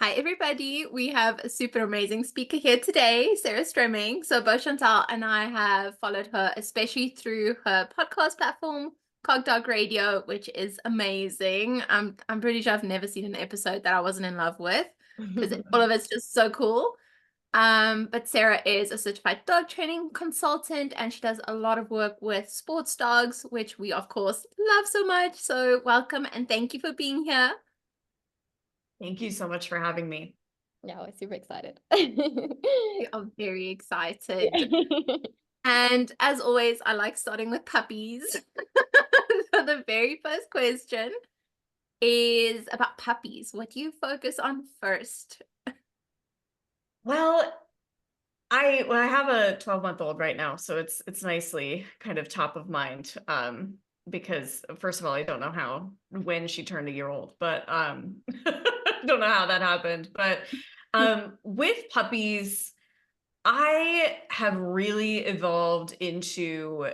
Hi, everybody. We have a super amazing speaker here today, Sarah Stremming. So, both Chantal and I have followed her, especially through her podcast platform, Cog Dog Radio, which is amazing. I'm pretty sure I've never seen an episode that I wasn't in love with because all of it's just so cool. But Sarah is a certified dog training consultant and she does a lot of work with sports dogs, which we, of course, love so much. So, welcome and thank you for being here. Thank you so much for having me. Yeah, we're super excited. We are very excited. Yeah. And as always, I like starting with puppies. So the very first question is about puppies. What do you focus on first? Well, I have a 12-month-old right now, so it's nicely kind of top of mind. Because first of all, I don't know when she turned a year old, but I don't know how that happened. But with puppies, I have really evolved into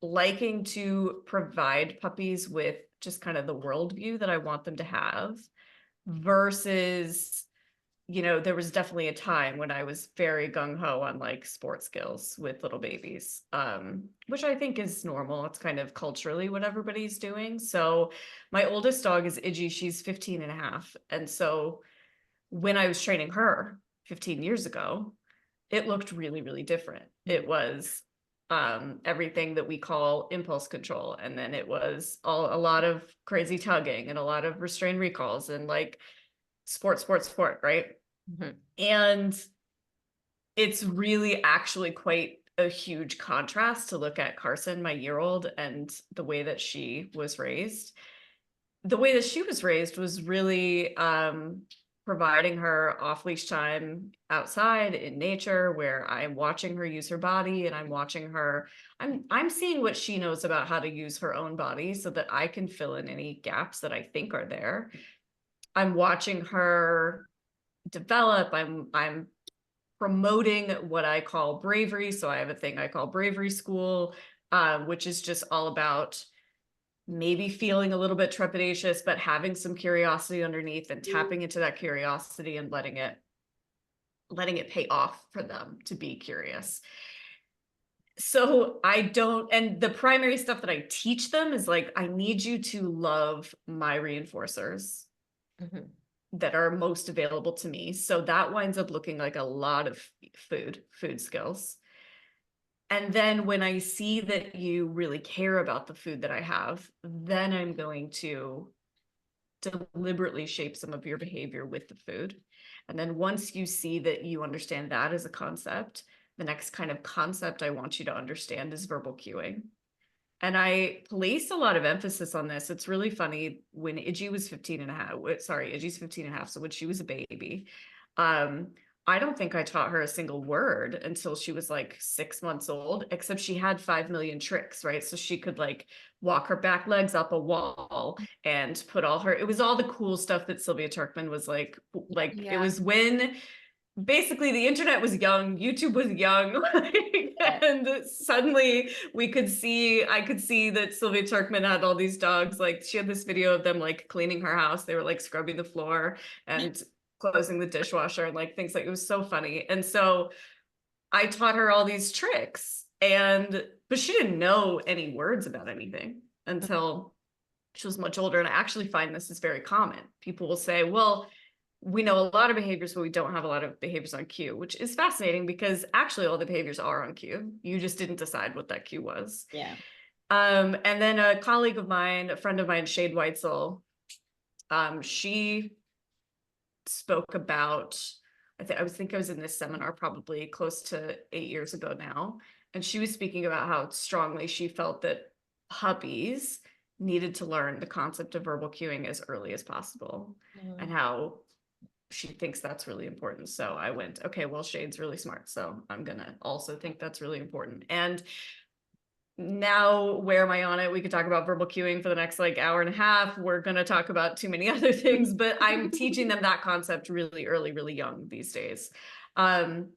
liking to provide puppies with just kind of the worldview that I want them to have versus there was definitely a time when I was very gung-ho on like sports skills with little babies, which I think is normal. It's kind of culturally what everybody's doing. So my oldest dog is Iggy. She's 15 and a half. And so when I was training her 15 years ago, it looked really, really different. It was everything that we call impulse control. And then it was a lot of crazy tugging and a lot of restrained recalls and like sport, right? Mhm. And it's really actually quite a huge contrast to look at Carson, my year-old, and the way that she was raised. The way that she was raised was really providing her off-leash time outside in nature, where I'm watching her use her body and I'm seeing what she knows about how to use her own body so that I can fill in any gaps that I think are there. I'm watching her develop. I'm promoting what I call bravery. So I have a thing I call bravery school, which is just all about maybe feeling a little bit trepidatious, but having some curiosity underneath and tapping into that curiosity and letting it pay off for them to be curious. So I don't, and the primary stuff that I teach them is like, I need you to love my reinforcers. Mhm. That are most available to me. So that winds up looking like a lot of food skills. And then when I see that you really care about the food that I have, then I'm going to deliberately shape some of your behavior with the food. And then once you see that you understand that as a concept, the next kind of concept I want you to understand is verbal cueing. And I placed a lot of emphasis on this. It's really funny when Iggy was 15 and a half. Sorry, Iggy's 15 and a half. So when she was a baby, um, I don't think I taught her a single word until she was like 6 months old, except she had 5 million tricks, right? So she could like walk her back legs up a wall and put it was all the cool stuff that Sylvia Turkman was like it was when basically the internet was young, YouTube was young, and suddenly I could see that Sylvia Turkman had all these dogs. Like she had this video of them like cleaning her house. They were like scrubbing the floor and closing the dishwasher and like things like it was so funny. And so I taught her all these tricks but she didn't know any words about anything until she was much older. And I actually find this is very common. People will say, well, we know a lot of behaviors, but we don't have a lot of behaviors on cue, which is fascinating because actually all the behaviors are on cue. You just didn't decide what that cue was. Yeah. And then a colleague of mine, a friend of mine, Shade Weitzel, she spoke about, I think I was in this seminar probably close to 8 years ago now. And she was speaking about how strongly she felt that puppies needed to learn the concept of verbal cueing as early as possible and how she thinks that's really important. So I went, okay, well, Shade's really smart. So I'm going to also think that's really important. And now where am I on it? We could talk about verbal cueing for the next like hour and a half. We're going to talk about too many other things, but I'm teaching them that concept really early, really young these days. And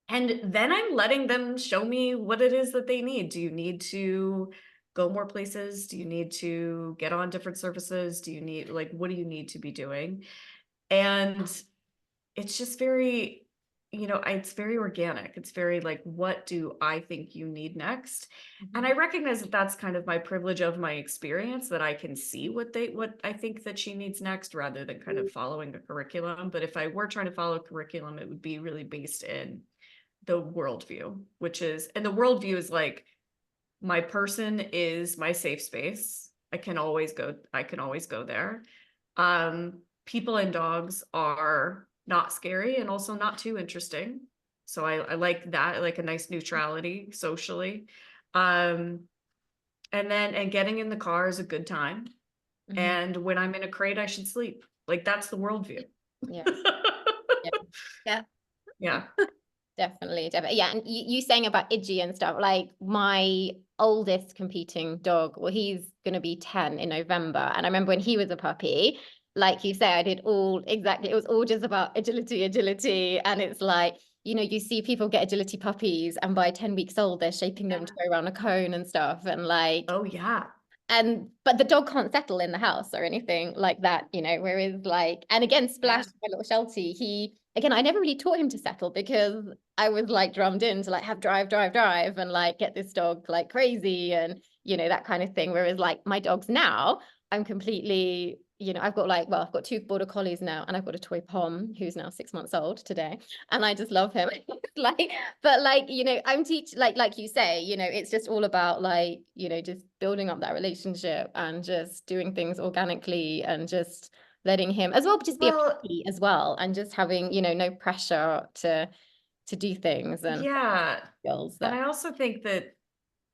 then I'm letting them show me what it is that they need. Do you need to go more places? Do you need to get on different surfaces? Do you need, like, what do you need to be doing? And it's just very, it's very organic. It's very like, what do I think you need next? And I recognize that that's kind of my privilege of my experience, that I can see what I think that she needs next, rather than kind of following a curriculum. But if I were trying to follow a curriculum, it would be really based in the worldview, and the worldview is like, my person is my safe space. I can always go there. People and dogs are not scary and also not too interesting. So I like that. I like a nice neutrality socially. And getting in the car is a good time. And when I'm in a crate, I should sleep. Like, that's the worldview. Yeah. Yeah. Yeah. Definitely. Yeah, and you saying about Iggy and stuff, like my oldest competing dog, well, he's going to be 10 in November. And I remember when he was a puppy, like you say, I did it was all just about agility. And it's like, you see people get agility puppies, and by 10 weeks old, they're shaping them to go around a cone and stuff. And like, Oh, yeah. but the dog can't settle in the house or anything like that, whereas like, and again, Splash, my little Sheltie, I never really taught him to settle, because I was like drummed in to like have drive and like get this dog like crazy and that kind of thing. Whereas like my dogs now, I'm completely, I've got 2 border collies now, and I've got a toy pom who's now 6 months old today, and I just love him. Like, but like, I'm like you say, it's just all about like, just building up that relationship and just doing things organically, and just letting him as well, just be a puppy as well, and just having, no pressure to do things. And yeah. skills And that, I also think that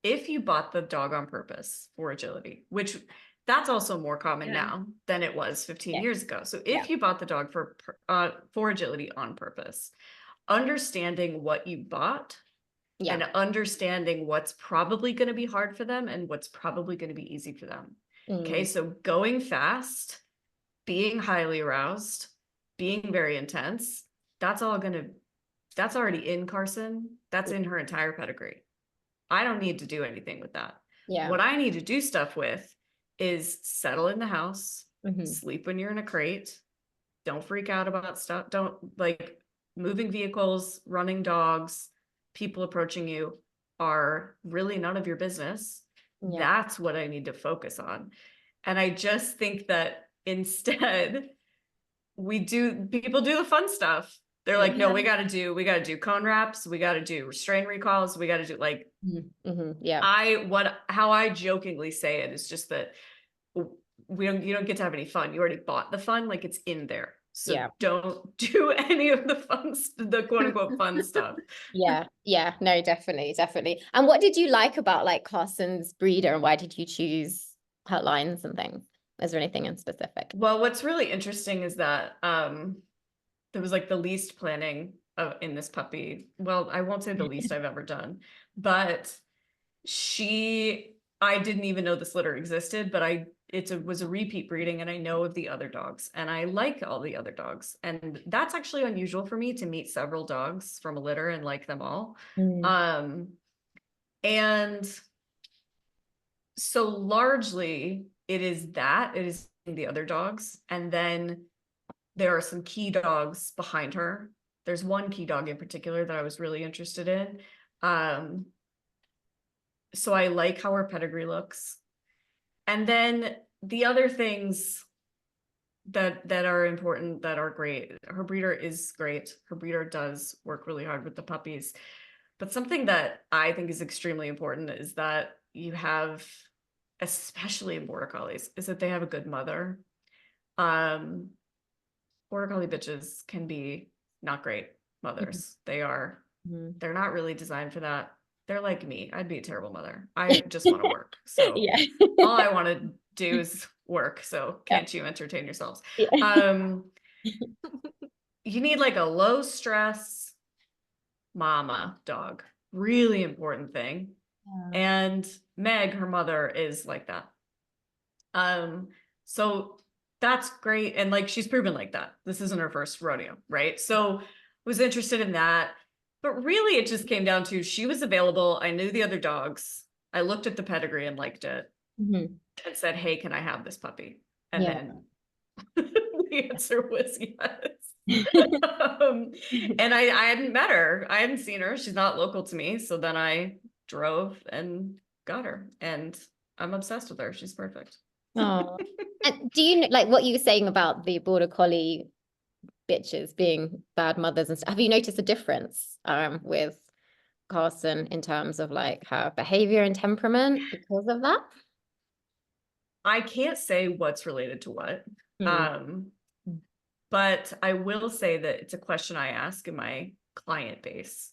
if you bought the dog on purpose for agility, which that's also more common now than it was 15 years ago. So if you bought the dog for agility on purpose, understanding what you bought and understanding what's probably going to be hard for them and what's probably going to be easy for them. Okay, so going fast, being highly aroused, being very intense, that's already in Carson. That's in her entire pedigree. I don't need to do anything with that. What I need to do stuff with is settle in the house, sleep when you're in a crate, don't freak out about stuff, don't like moving vehicles, running dogs, people approaching you are really none of your business. That's what I need to focus on. And I just think that instead people do the fun stuff. They're like, no, we got to do cone wraps. We got to do restraint recalls. We got to do like, how I jokingly say it is just that you don't get to have any fun. You already bought the fun, like it's in there. So don't do any of the quote unquote fun stuff. No, definitely. And what did you like about like Carson's breeder, and why did you choose her lines and things? Is there anything in specific? Well, what's really interesting is that there was like the least planning in this puppy. Well, I won't say the least I've ever done, but I didn't even know this litter existed, but it was a repeat breeding, and I know of the other dogs, and I like all the other dogs. And that's actually unusual for me, to meet several dogs from a litter and like them all. And so largely it is the other dogs. And then there are some key dogs behind her. There's one key dog in particular that I was really interested in. So I like how her pedigree looks. And then the other things that are important, that are great, her breeder is great. Her breeder does work really hard with the puppies. But something that I think is extremely important is that you have, especially in border collies, is that they have a good mother. Border collie bitches can be not great mothers. They're not really designed for that. They're like me. I'd be a terrible mother. I just want to work. So all I want to do is work. So can't you entertain yourselves? You need like a low stress mama dog. Really important thing. And Meg, her mother, is like that. So that's great. And like, she's proven like that. This isn't her first rodeo, right? So was interested in that. But really, it just came down to, she was available. I knew the other dogs. I looked at the pedigree and liked it, and said, hey, can I have this puppy? And then The answer was yes. And I hadn't met her. I hadn't seen her. She's not local to me. So then I drove and got her, and I'm obsessed with her. She's perfect. Oh. And do you like what you were saying about the border collie bitches being bad mothers and stuff? Have you noticed a difference with Carson in terms of like her behavior and temperament because of that? I can't say what's related to what. Mm. But I will say that it's a question I ask in my client base.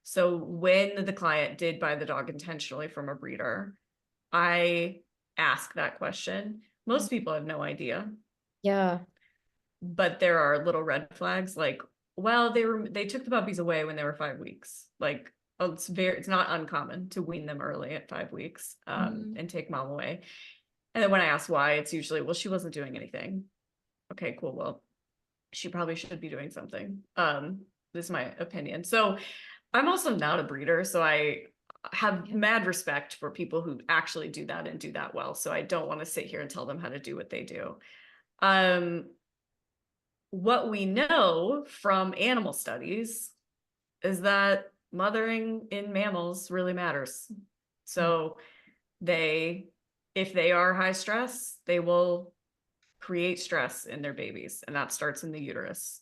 So when the client did buy the dog intentionally from a breeder, I ask that question. Most people have no idea, Yeah. but there are little red flags like, well, they took the puppies away when they were 5 weeks. Like, oh, it's not uncommon to wean them early at 5 weeks and take mom away. And then when I ask why, it's usually, well, she wasn't doing anything. Okay, cool. Well, she probably should be doing something. This is my opinion. So I'm also not a breeder, so I have mad respect for people who actually do that and do that well. So I don't want to sit here and tell them how to do what they do. What we know from animal studies is that mothering in mammals really matters. So if they are high stress, they will create stress in their babies, and that starts in the uterus.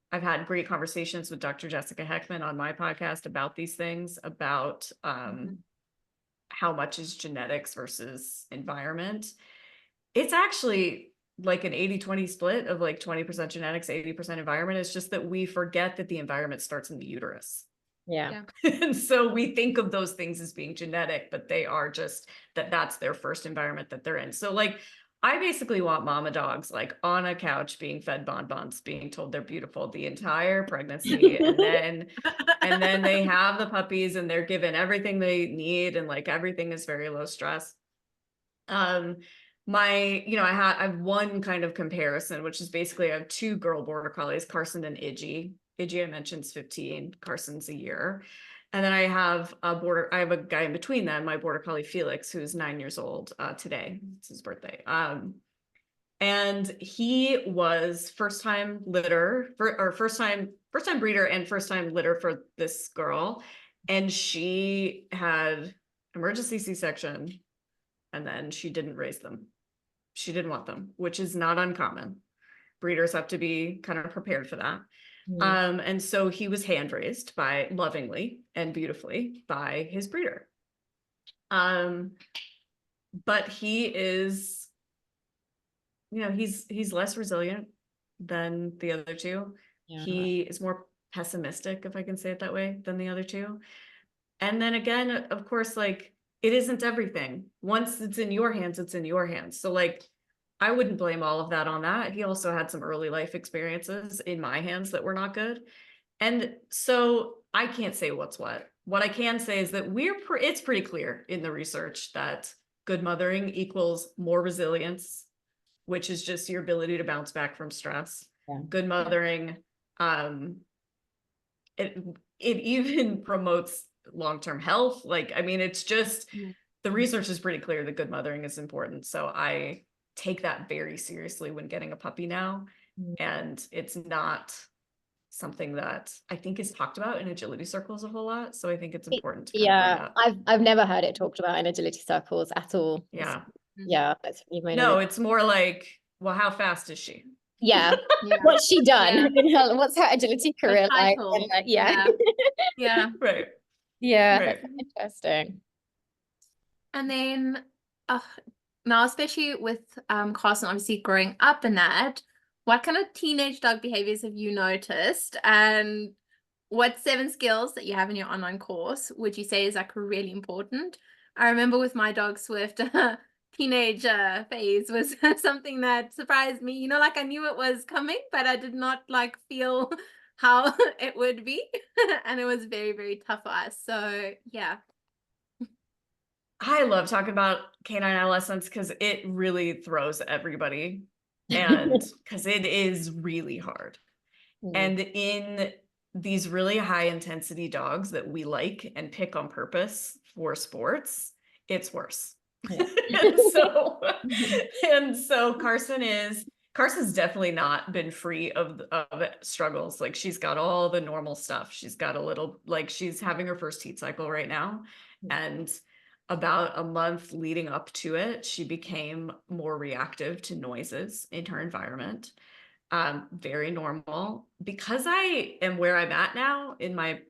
I've had great conversations with Dr. Jessica Heckman on my podcast about these things, about how much is genetics versus environment. It's actually like an 80-20 split of like 20% genetics, 80% environment. It's just that we forget that the environment starts in the uterus. Yeah. And so we think of those things as being genetic, but they are just that's their first environment that they're in. So like, I basically want mama dogs like on a couch being fed bonbons, being told they're beautiful the entire pregnancy. And then they have the puppies and they're given everything they need. And like, everything is very low stress. I have one kind of comparison, which is basically I have 2 girl border collies, Carson and Iggy. Iggy I mentioned is 15, Carson's a year. And then I have a guy in between them, my border collie Felix, who's 9 years old today. It's his birthday. And he was first time breeder and first time litter for this girl. And she had emergency C-section, and then she didn't raise them. She didn't want them, which is not uncommon. Breeders have to be kind of prepared for that. And so he was hand raised lovingly and beautifully by his breeder. But he is, he's less resilient than the other 2. Yeah. He is more pessimistic, if I can say it that way, than the other 2. And then again, of course, like, it isn't everything. Once it's in your hands, it's in your hands. So like, I wouldn't blame all of that on that. He also had some early life experiences in my hands that were not good. And so I can't say what's what. What I can say is that it's pretty clear in the research that good mothering equals more resilience, which is just your ability to bounce back from stress. Yeah. Good mothering, it even promotes long-term health. Like, I mean, it's just, the research is pretty clear that good mothering is important. So I take that very seriously when getting a puppy now. And it's not something that I think is talked about in agility circles a whole lot. So I think it's important to kind of bring up. I've never heard it talked about in agility circles at all. Yeah. You've made No, it's more like, well, how fast is she? Yeah. What's she done? What's her agility career like? Yeah. Right. Yeah, Right. that's interesting. And then now, especially with Carson obviously growing up in that, what kind of teenage dog behaviors have you noticed? And what 7 skills that you have in your online course would you say is like really important? I remember with my dog Swift, teenage phase was something that surprised me. Like I knew it was coming, but I did not like feel how it would be. And it was very, very tough for us. So yeah. I love talking about canine adolescence because it really throws everybody, and because it is really hard. And in these really high intensity dogs that we like and pick on purpose for sports, it's worse. Yeah. And so, and so Carson's definitely not been free of struggles. Like she's got all the normal stuff. She's got a little, like she's having her first heat cycle right now. And about a month leading up to it, she became more reactive to noises in her environment. Very normal. Because I am where I'm at now in my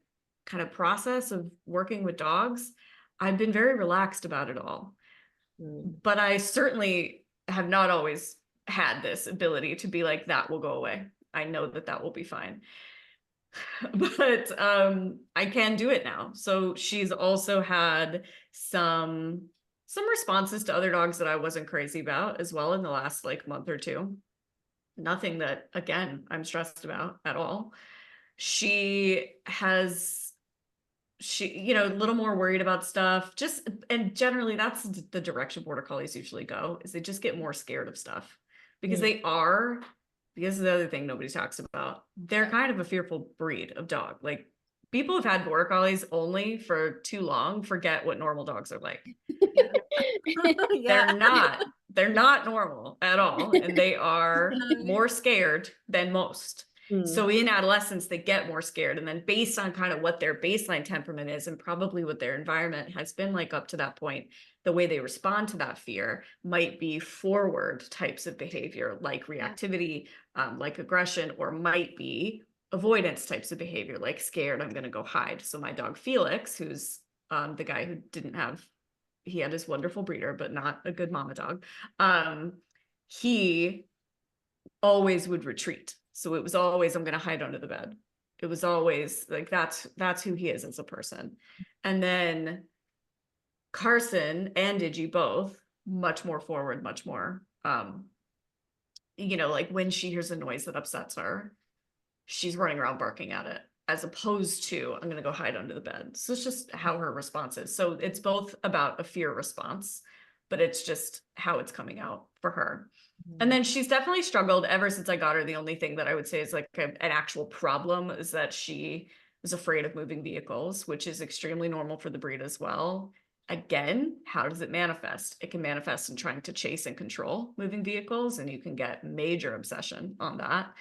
kind of process of working with dogs, I've been very relaxed about it all. But I certainly have not always had this ability to be like, that will go away. I know that that will be fine. But I can do it now. So she's also had some responses to other dogs that I wasn't crazy about as well in the last like month or two. Nothing that, again, I'm stressed about at all. She, you know, a little more worried about stuff, just, and generally that's the direction border collies usually go, is they just get more scared of stuff because because the other thing nobody talks about, they're kind of a fearful breed of dog. Like people who've had border collies only for too long forget what normal dogs are like. Yeah. They're not normal at all. And they are more scared than most. So in adolescence, they get more scared. And then based on kind of what their baseline temperament is and probably what their environment has been like up to that point, the way they respond to that fear might be forward types of behavior, like reactivity, like aggression, or might be avoidance types of behavior, like scared, I'm going to go hide. So my dog Felix, who's the guy who he had his wonderful breeder, but not a good mama dog. He always would retreat. So it was always, I'm going to hide under the bed. It was always like, that's who he is as a person. And then Carson and Digi both much more forward, much more, you know, like when she hears a noise that upsets her, she's running around barking at it, as opposed to, I'm going to go hide under the bed. So it's just how her response is. So it's both about a fear response, but it's just how it's coming out for her. And then she's definitely struggled ever since I got her. The only thing that I would say is like an actual problem is that she was afraid of moving vehicles, which is extremely normal for the breed as well. Again, how does it manifest? It can manifest in trying to chase and control moving vehicles, and you can get major obsession on that.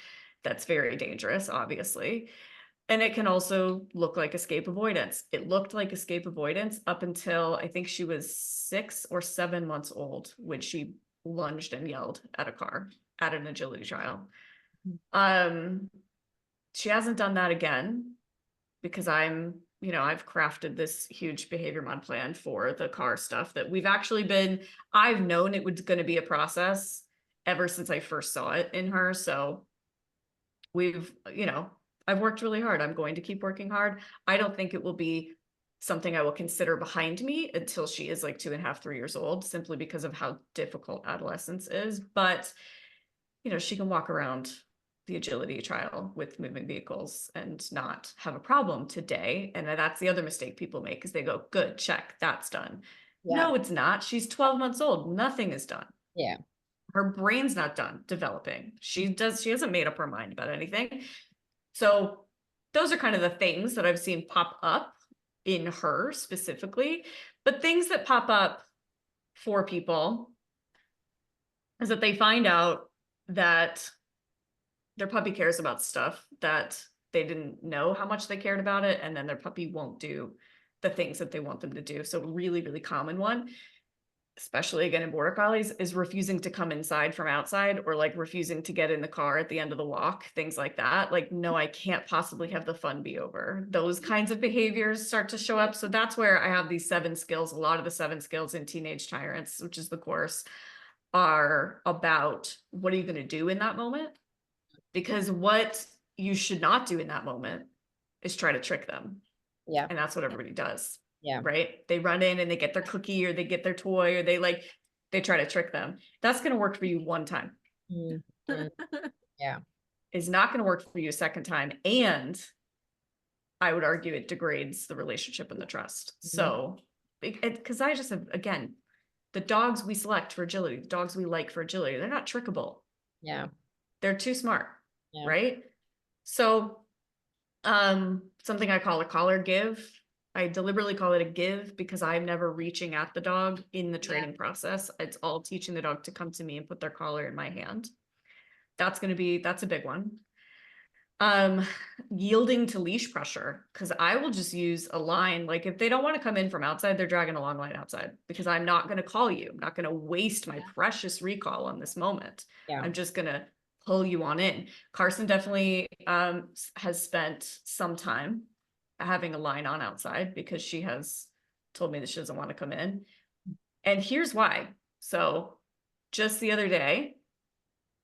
That's very dangerous, obviously. And it can also look like escape avoidance. It looked like escape avoidance up until I think she was 6 or 7 months old when she lunged and yelled at a car at an agility trial. She hasn't done that again because I've crafted this huge behavior mod plan for the car stuff that I've known it was going to be a process ever since I first saw it in her. So I've worked really hard. I'm going to keep working hard. I don't think it will be something I will consider behind me until she is like 2.5, 3 years old, simply because of how difficult adolescence is. But, she can walk around the agility trial with moving vehicles and not have a problem today. And that's the other mistake people make, is they go, good, check, that's done. Yeah. No, it's not. She's 12 months old. Nothing is done. Yeah. Her brain's not done developing. She hasn't made up her mind about anything. So those are kind of the things that I've seen pop up in her specifically. But things that pop up for people is that they find out that their puppy cares about stuff that they didn't know how much they cared about it. And then their puppy won't do the things that they want them to do. So really, really common one, especially again in border collies, is refusing to come inside from outside, or like refusing to get in the car at the end of the walk, things like that. Like, no, I can't possibly have the fun be over. Those kinds of behaviors start to show up. So that's where I have these 7 skills. A lot of the 7 skills in Teenage Tyrants, which is the course, are about what are you going to do in that moment? Because what you should not do in that moment is try to trick them. Yeah. And that's what everybody does. Yeah. Right. They run in and they get their cookie, or they get their toy, or they try to trick them. That's going to work for you one time. Mm-hmm. Yeah. It's not going to work for you a second time. And I would argue it degrades the relationship and the trust. Mm-hmm. So, because I just have, again, the dogs we select for agility, the dogs we like for agility, they're not trickable. Yeah. They're too smart. Yeah. Right. So, something I call a collar give. I deliberately call it a give because I'm never reaching at the dog in the training process. It's all teaching the dog to come to me and put their collar in my hand. That's a big one. Yielding to leash pressure, because I will just use a line. Like if they don't want to come in from outside, they're dragging a long line outside, because I'm not going to call you. I'm not going to waste my precious recall on this moment. I'm just going to pull you on in. Carson definitely has spent some time having a line on outside because she has told me that she doesn't want to come in. And here's why. So just the other day,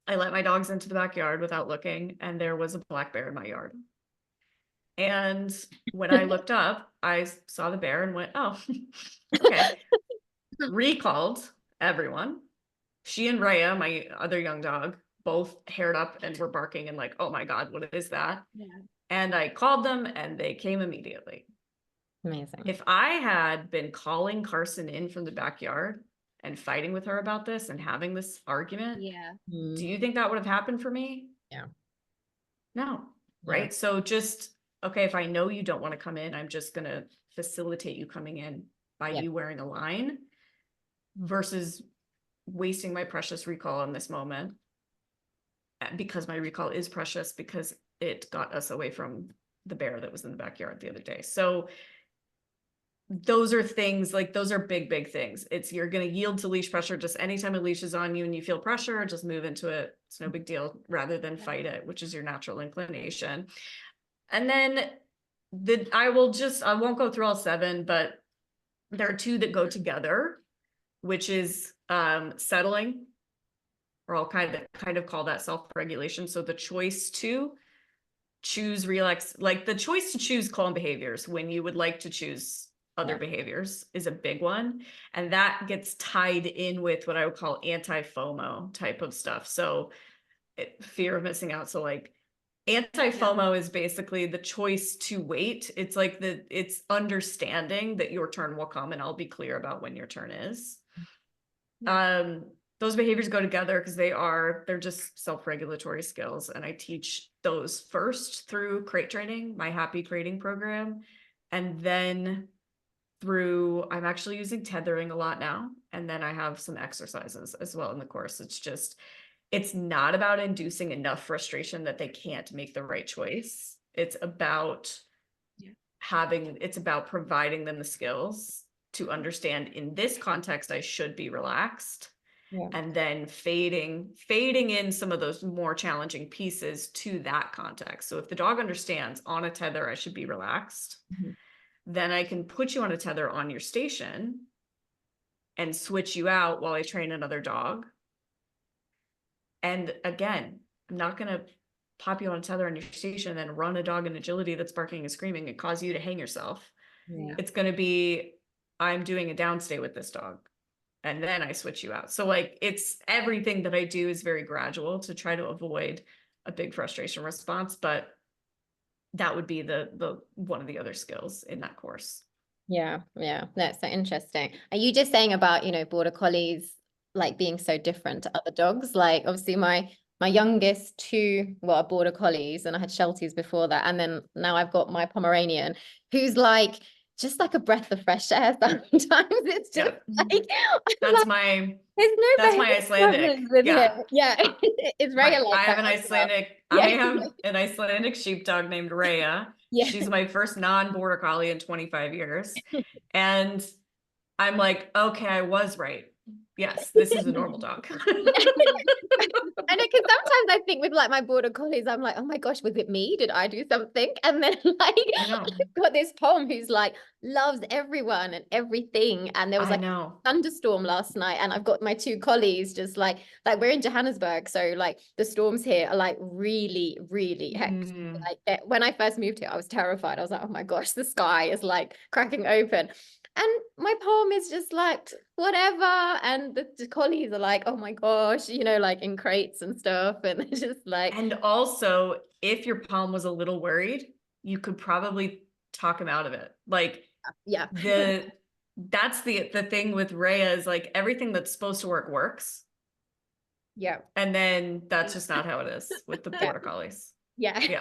I let my dogs into the backyard without looking, and there was a black bear in my yard. And when I looked up, I saw the bear and went, oh, okay. Recalled everyone. She and Rhea, my other young dog, both haired up and were barking and like, oh my God, what is that? Yeah. And I called them and they came immediately. Amazing. If I had been calling Carson in from the backyard and fighting with her about this and having this argument, do you think that would have happened for me? Yeah. No, right? Yeah. So just, okay, if I know you don't want to come in, I'm just going to facilitate you coming in by you wearing a line versus wasting my precious recall in this moment, because my recall is precious because it got us away from the bear that was in the backyard the other day. So those are things, like those are big, big things. You're going to yield to leash pressure. Just anytime a leash is on you and you feel pressure, just move into it. It's no big deal, rather than fight it, which is your natural inclination. And then I won't go through all 7, but there are 2 that go together, which is settling, or I'll kind of call that self-regulation. So the choice to choose relax, like the choice to choose calm behaviors when you would like to choose other behaviors, is a big one. And that gets tied in with what I would call anti-FOMO type of stuff. So fear of missing out. So like anti-FOMO is basically the choice to wait. It's like it's understanding that your turn will come and I'll be clear about when your turn is. Those behaviors go together because they're just self-regulatory skills. And I teach those first through crate training, my happy crating program. And then I'm actually using tethering a lot now. And then I have some exercises as well in the course. It's not about inducing enough frustration that they can't make the right choice. It's about providing them the skills to understand, in this context, I should be relaxed. And then fading in some of those more challenging pieces to that context. So if the dog understands on a tether, I should be relaxed, then I can put you on a tether on your station and switch you out while I train another dog. And again, I'm not going to pop you on a tether on your station and then run a dog in agility that's barking and screaming and cause you to hang yourself. It's going to be, I'm doing a downstay with this dog, and then I switch you out. So like, it's everything that I do is very gradual to try to avoid a big frustration response. But that would be the one of the other skills in that course. Yeah. That's so interesting. Are you just saying about, border collies like being so different to other dogs? Like obviously my youngest 2 are border collies, and I had Shelties before that, and then now I've got my Pomeranian, who's like just like a breath of fresh air. Sometimes it's just like that's my Icelandic. With him. It's Rhea. Right. Like I have an Icelandic. I have an Icelandic sheepdog named Rhea. She's my first non-border collie in 25 years, and I'm like, okay, I was right. Yes, this is a normal dog. I know, because sometimes I think with like my border collies, I'm like, oh my gosh, was it me? Did I do something? And then like I've got this Pom who's like loves everyone and everything. And there was like a thunderstorm last night, and I've got my 2 collies just like we're in Johannesburg, so like the storms here are like really, really hectic. Like when I first moved here, I was terrified. I was like, oh my gosh, the sky is like cracking open. And my Pom is just like whatever, and the collies are like, oh my gosh, like in crates and stuff, and it's just like. And also, if your Pom was a little worried, you could probably talk him out of it. Like, that's the thing with Rhea is like everything that's supposed to work works. Yeah. And then that's just not how it is with the border collies. Yeah. Yeah.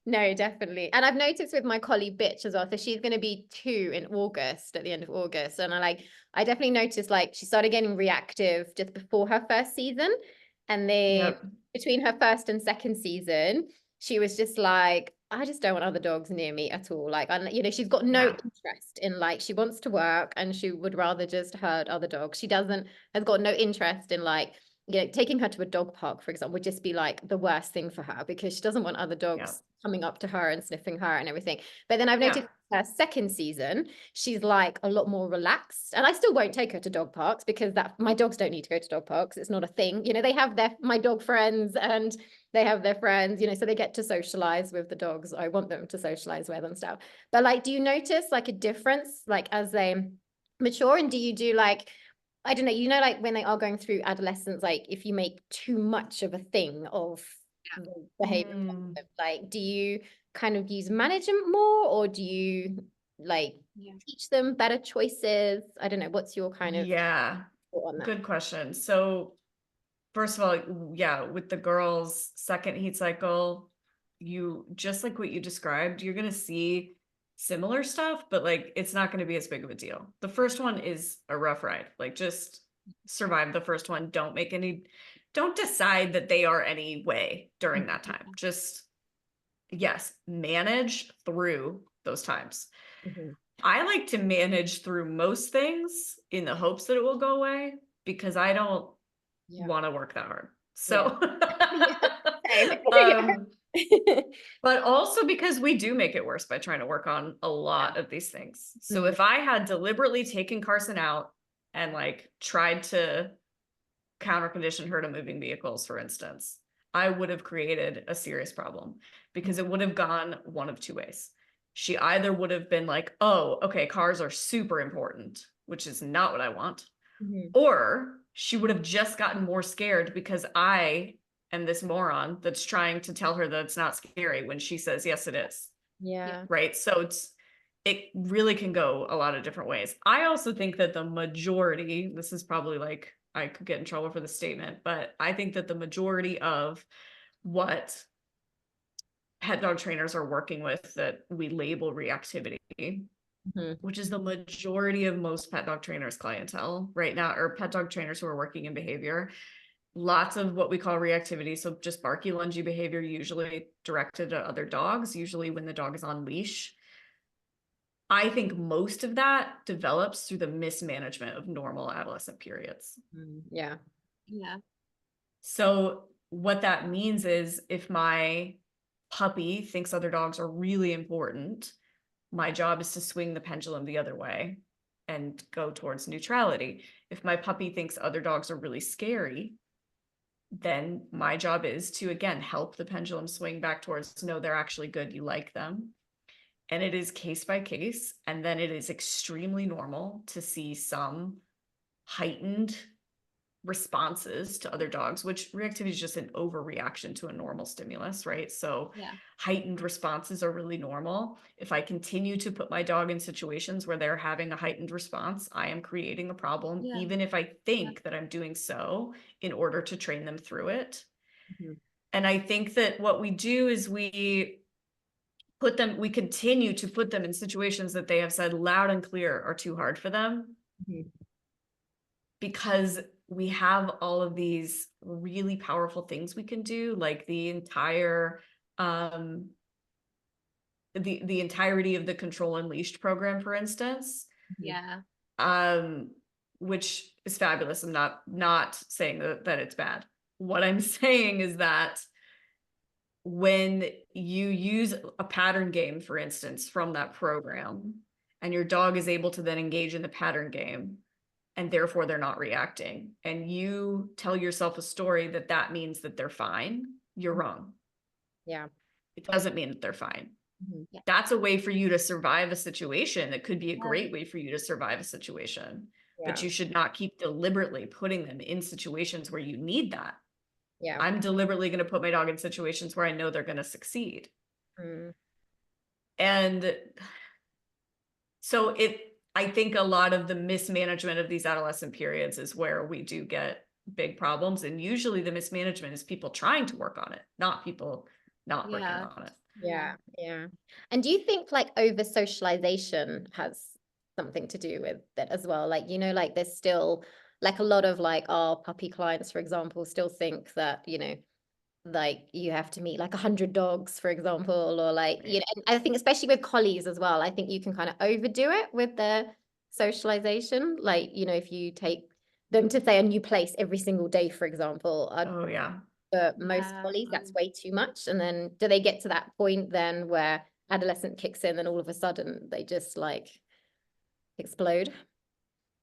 No, definitely. And I've noticed with my collie Bitch as well. So she's going to be 2 in August, at the end of August. And I definitely noticed like she started getting reactive just before her first season. And then Yep. between her first and second season, she was just like, I just don't want other dogs near me at all. Like, you know, she's got no Yeah. interest in like, she wants to work and she would rather just herd other dogs. She has got no interest in like, you know, taking her to a dog park, for example, would just be like the worst thing for her because she doesn't want other Yeah. dogs coming up to her and sniffing her and everything. But then I've Yeah. noticed her second season, she's like a lot more relaxed. And I still won't take her to dog parks because that my dogs don't need to go to dog parks. It's not a thing. You know, they have my dog friends and they have their friends, you know, so they get to socialize with the dogs. I want them to socialize with and stuff. But like, do you notice like a difference like as they mature, and do you do like, I don't know, you know, like when they are going through adolescence, like if you make too much of a thing of the behavior, like do you kind of use management more, or do you like teach them better choices? I don't know, what's your kind of thought on that? Good question. So first of all, yeah, with the girls' second heat cycle, you just like what you described, you're gonna see similar stuff, but like it's not gonna be as big of a deal. The first one is a rough ride. Like just survive the first one. Don't decide that they are any way during that time. Just yes, manage through those times. I like to manage through most things in the hopes that it will go away because I don't want to work that hard. So, but also because we do make it worse by trying to work on a lot of these things. So if I had deliberately taken Carson out and like tried to counter condition her to moving vehicles, for instance, I would have created a serious problem because it would have gone one of 2 ways. She either would have been like, oh, okay, cars are super important, which is not what I want. Or she would have just gotten more scared because I am this moron that's trying to tell her that it's not scary when she says, yes, it is. Yeah. Right. So it really can go a lot of different ways. I also think that the majority, this is probably like, I could get in trouble for the statement, but I think that the majority of what pet dog trainers are working with that we label reactivity, which is the majority of most pet dog trainers clientele right now, or pet dog trainers who are working in behavior, lots of what we call reactivity. So just barky, lungy behavior, usually directed at other dogs, usually when the dog is on leash. I think most of that develops through the mismanagement of normal adolescent periods. Yeah. So what that means is if my puppy thinks other dogs are really important, my job is to swing the pendulum the other way and go towards neutrality. If my puppy thinks other dogs are really scary, then my job is to, again, help the pendulum swing back towards, no, they're actually good, you like them. And it is case by case. And then it is extremely normal to see some heightened responses to other dogs, which reactivity is just an overreaction to a normal stimulus, right? So heightened responses are really normal. If I continue to put my dog in situations where they're having a heightened response, I am creating a problem, even if I think that I'm doing so in order to train them through it. And I think that what we do is we continue to put them in situations that they have said loud and clear are too hard for them. Because we have all of these really powerful things we can do, like the entire the entirety of the Control Unleashed program, for instance. Which is fabulous. I'm not saying that it's bad. What I'm saying is that when you use a pattern game, for instance, from that program, and your dog is able to then engage in the pattern game, and therefore they're not reacting, and you tell yourself a story that means that they're fine, you're wrong. It doesn't mean that they're fine. That's a way for you to survive a situation. That could be a great way for you to survive a situation, but you should not keep deliberately putting them in situations where you need that. I'm deliberately going to put my dog in situations where I know they're going to succeed. And so I think a lot of the mismanagement of these adolescent periods is where we do get big problems. And usually the mismanagement is people trying to work on it, not people not working Yeah. on it. Yeah, yeah. And do you think like over socialization has something to do with it as well? Like, you know, like there's still like a lot of like our puppy clients, for example, still think that, you know, like you have to meet like 100 dogs, for example, or like, you know, and I think especially with collies as well, I think you can kind of overdo it with their socialization. Like, you know, if you take them to say a new place every single day, for example, Oh yeah. for most Yeah. collies, that's way too much. And then do they get to that point then where adolescent kicks in and all of a sudden they just like explode?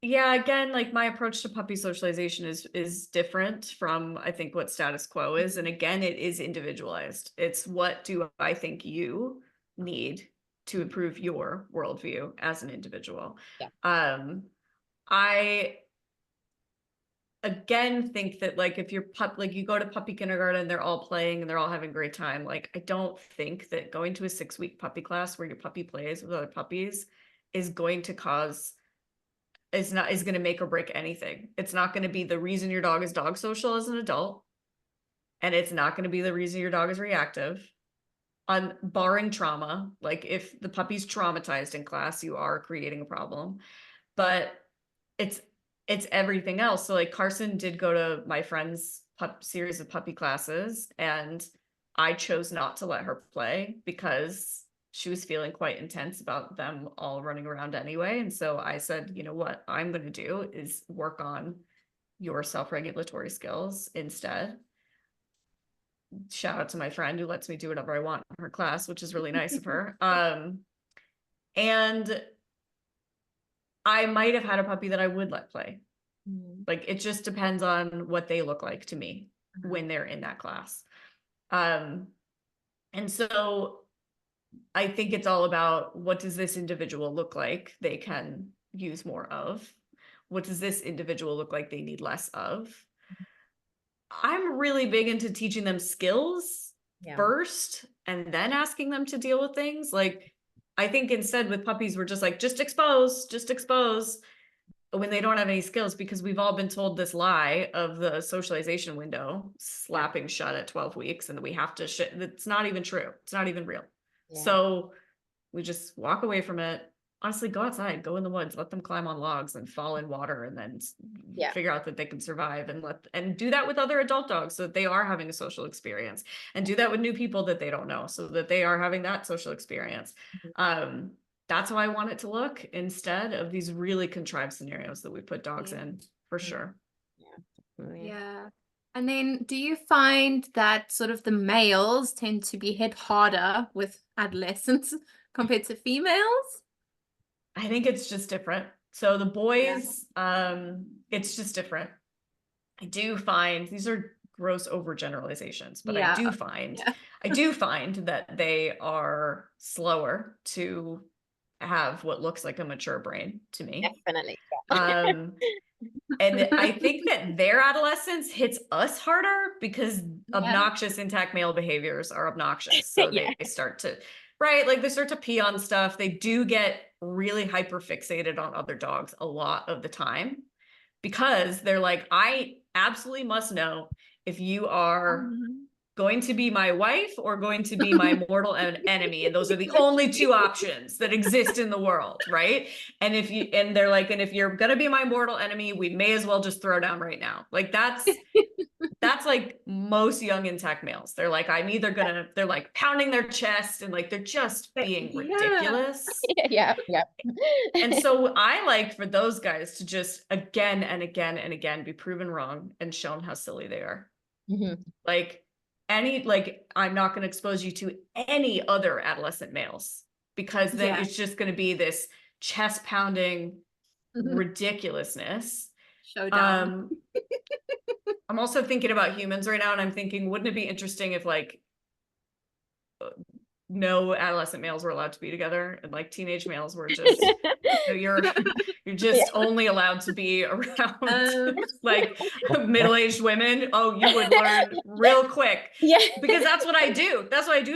Yeah, again, like my approach to puppy socialization is different from I think what status quo is. And again, it is individualized. It's what do I think you need to improve your worldview as an individual. Yeah. I again think that like if you're like you go to puppy kindergarten, they're all playing and they're all having a great time. Like I don't think that going to a 6-week puppy class where your puppy plays with other puppies is going to going to make or break anything. It's not going to be the reason your dog is dog social as an adult, and it's not going to be the reason your dog is reactive. On barring trauma, like if the puppy's traumatized in class, you are creating a problem. But it's everything else. So like Carson did go to my friend's series of puppy classes, and I chose not to let her play because she was feeling quite intense about them all running around anyway. And so I said, you know what I'm going to do is work on your self-regulatory skills instead. Shout out to my friend who lets me do whatever I want in her class, which is really nice of her. And I might have had a puppy that I would let play. Like it just depends on what they look like to me when they're in that class. And so I think it's all about what does this individual look like they can use more of? What does this individual look like they need less of? I'm really big into teaching them skills first and then asking them to deal with things. Like I think instead with puppies, we're just like, just expose. When they don't have any skills, because we've all been told this lie of the socialization window slapping shut at 12 weeks and that we have to it's not even true. It's not even real. Yeah. So we just walk away from it. Honestly, go outside, go in the woods, let them climb on logs and fall in water, and then figure out that they can survive, and do that with other adult dogs so that they are having a social experience, and do that with new people that they don't know so that they are having that social experience. That's how I want it to look instead of these really contrived scenarios that we put dogs in, for sure. Yeah. And then do you find that sort of the males tend to be hit harder with adolescents compared to females? I think it's just different. So the boys, it's just different. I do find these are gross overgeneralizations, but I do find that they are slower to have what looks like a mature brain to me. Definitely. And I think that their adolescence hits us harder because obnoxious intact male behaviors are obnoxious. So they start to, like they start to pee on stuff. They do get really hyper fixated on other dogs a lot of the time because they're like, I absolutely must know if you are going to be my wife or going to be my mortal enemy, and those are the only two options that exist in the world, right? And they're like, and if you're gonna be my mortal enemy, we may as well just throw down right now. Like that's like most young intact males. They're like, they're like pounding their chest and like they're just being ridiculous. And so I like for those guys to just again and again and again be proven wrong and shown how silly they are. Like I'm not going to expose you to any other adolescent males because then it's just going to be this chest pounding ridiculousness. Showdown. I'm also thinking about humans right now, and I'm thinking, wouldn't it be interesting if like no adolescent males were allowed to be together and like teenage males were just you're just only allowed to be around like middle-aged women. Oh, you would learn real quick. Because that's what I do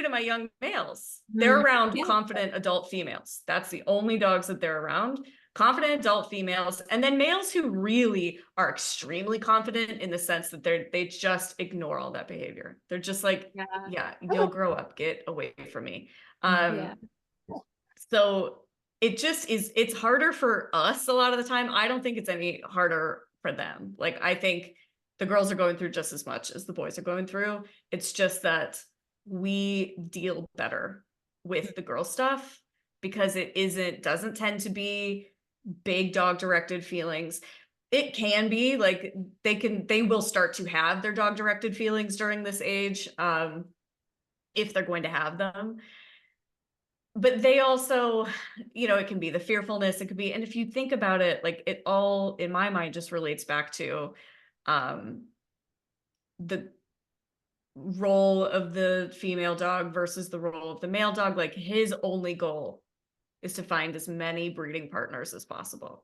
to my young males. They're around confident adult females. That's the only dogs that they're around. confident adult females, and then males who really are extremely confident in the sense that they just ignore all that behavior. They're just like, yeah, you'll grow up, get away from me. So it just is, it's harder for us a lot of the time. I don't think it's any harder for them. Like, I think the girls are going through just as much as the boys are going through. It's just that we deal better with the girl stuff because it doesn't tend to be big dog directed feelings. It can be like they will start to have their dog directed feelings during this age, if they're going to have them. But they also, it can be the fearfulness, it could be, and if you think about it, like, it all in my mind just relates back to the role of the female dog versus the role of the male dog. Like, his only goal is to find as many breeding partners as possible.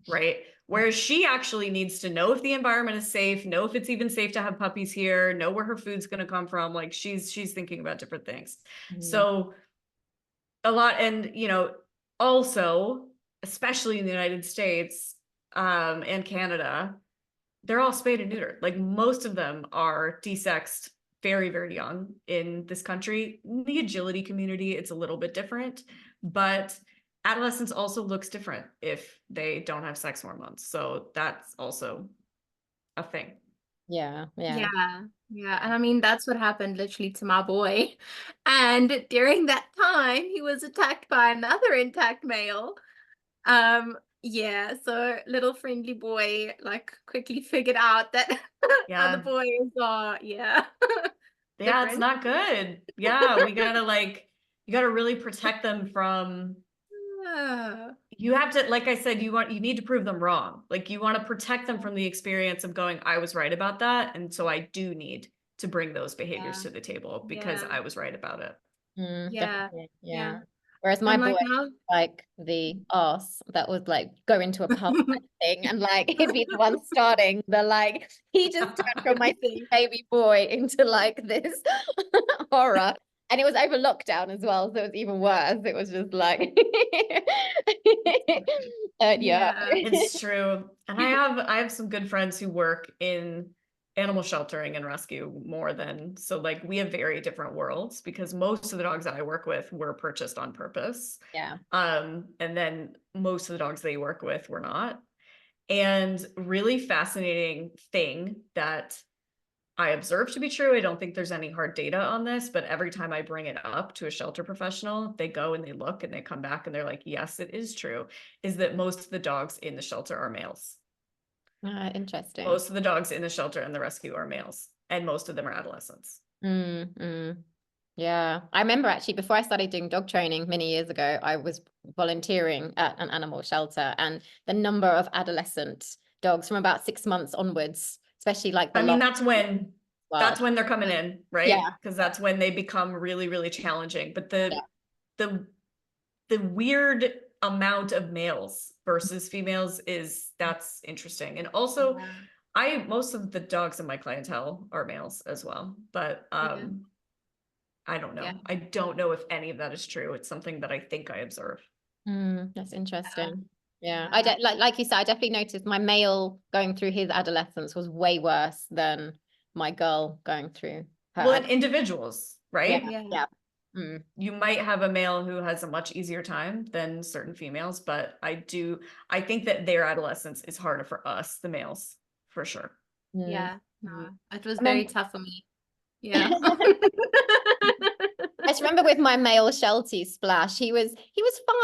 Right? Whereas she actually needs to know if the environment is safe, know if it's even safe to have puppies here, know where her food's going to come from. Like, she's thinking about different things. So a lot, and also, especially in the United States and Canada, they're all spayed and neutered. Like, most of them are desexed very, very young in this country. In the agility community, it's a little bit different, but adolescence also looks different if they don't have sex hormones. So that's also a thing. Yeah. And I mean, that's what happened literally to my boy. And during that time, he was attacked by another intact male. So little friendly boy like quickly figured out that other boys are it's not good. Yeah, we gotta you gotta really protect them from you have to, like I said, you need to prove them wrong. Like, you want to protect them from the experience of going, I was right about that, and so I do need to bring those behaviors to the table because I was right about it. Yeah. Whereas my boy, like the arse that would like go into a pub thing, and like he'd be the one starting the he just turned from my baby boy into like this horror. And it was over lockdown as well, so it was even worse. It was just like it's true. And I have some good friends who work in animal sheltering and rescue more than, so like, we have very different worlds because most of the dogs that I work with were purchased on purpose. And then most of the dogs they work with were not. And really fascinating thing that I observe to be true, I don't think there's any hard data on this, but every time I bring it up to a shelter professional, they go and they look and they come back and they're like, yes, it is true, is that most of the dogs in the shelter are males. Interesting. Most of the dogs in the shelter and the rescue are males, and most of them are adolescents. Yeah, I remember actually before I started doing dog training many years ago, I was volunteering at an animal shelter, and the number of adolescent dogs from about 6 months onwards, especially like that's when they're coming in, right? Yeah, because that's when they become really, really challenging. But the weird amount of males versus females that's interesting. And also most of the dogs in my clientele are males as well, but I don't know. I don't know if any of that is true. It's something that I think I observe. That's interesting. Yeah, I like you said, I definitely noticed my male going through his adolescence was way worse than my girl going through her. Well, and individuals, right? Yeah. You might have a male who has a much easier time than certain females, but I think that their adolescence is harder for us, the males, for sure. It was very tough for me. I just remember with my male Sheltie Splash, he was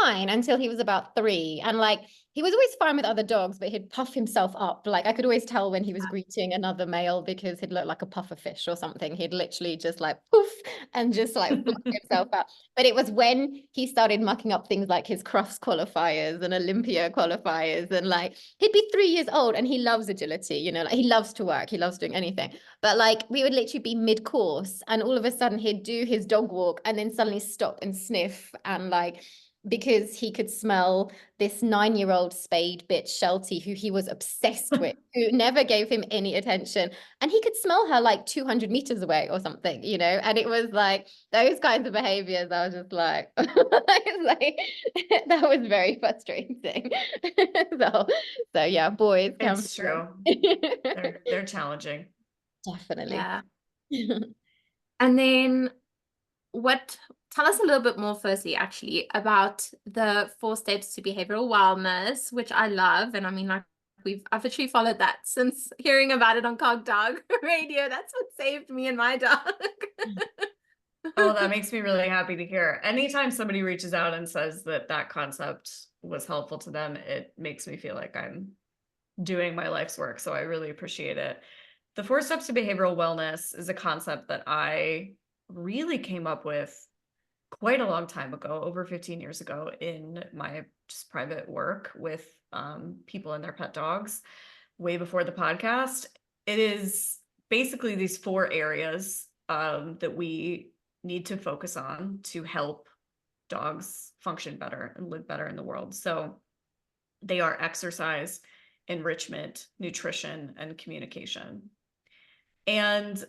fine until he was about 3, and like he was always fine with other dogs, but he'd puff himself up. Like, I could always tell when he was greeting another male because he'd look like a puffer fish or something. He'd literally just like poof and just like fluff himself up. But it was when he started mucking up things like his Crufts qualifiers and Olympia qualifiers, and like he'd be 3 years old and he loves agility, like he loves to work, he loves doing anything. But like we would literally be mid-course and all of a sudden he'd do his dog walk and then suddenly stop and sniff and like because he could smell this 9-year-old spayed bitch Sheltie, who he was obsessed with, who never gave him any attention. And he could smell her like 200 meters away or something, you know? And it was like those kinds of behaviors. I was just like, like that was very frustrating. So yeah, boys can. It's true. They're challenging. Definitely. Yeah. And then tell us a little bit more firstly, actually, about the 4 steps to behavioral wellness, which I love. And I mean, like, I've actually followed that since hearing about it on Cog Dog Radio. That's what saved me and my dog. Oh, that makes me really happy to hear. Anytime somebody reaches out and says that that concept was helpful to them, it makes me feel like I'm doing my life's work. So I really appreciate it. The 4 steps to behavioral wellness is a concept that I really came up with quite a long time ago, over 15 years ago, in my just private work with people and their pet dogs, way before the podcast. It is basically these 4 areas that we need to focus on to help dogs function better and live better in the world. So they are exercise, enrichment, nutrition, and communication. And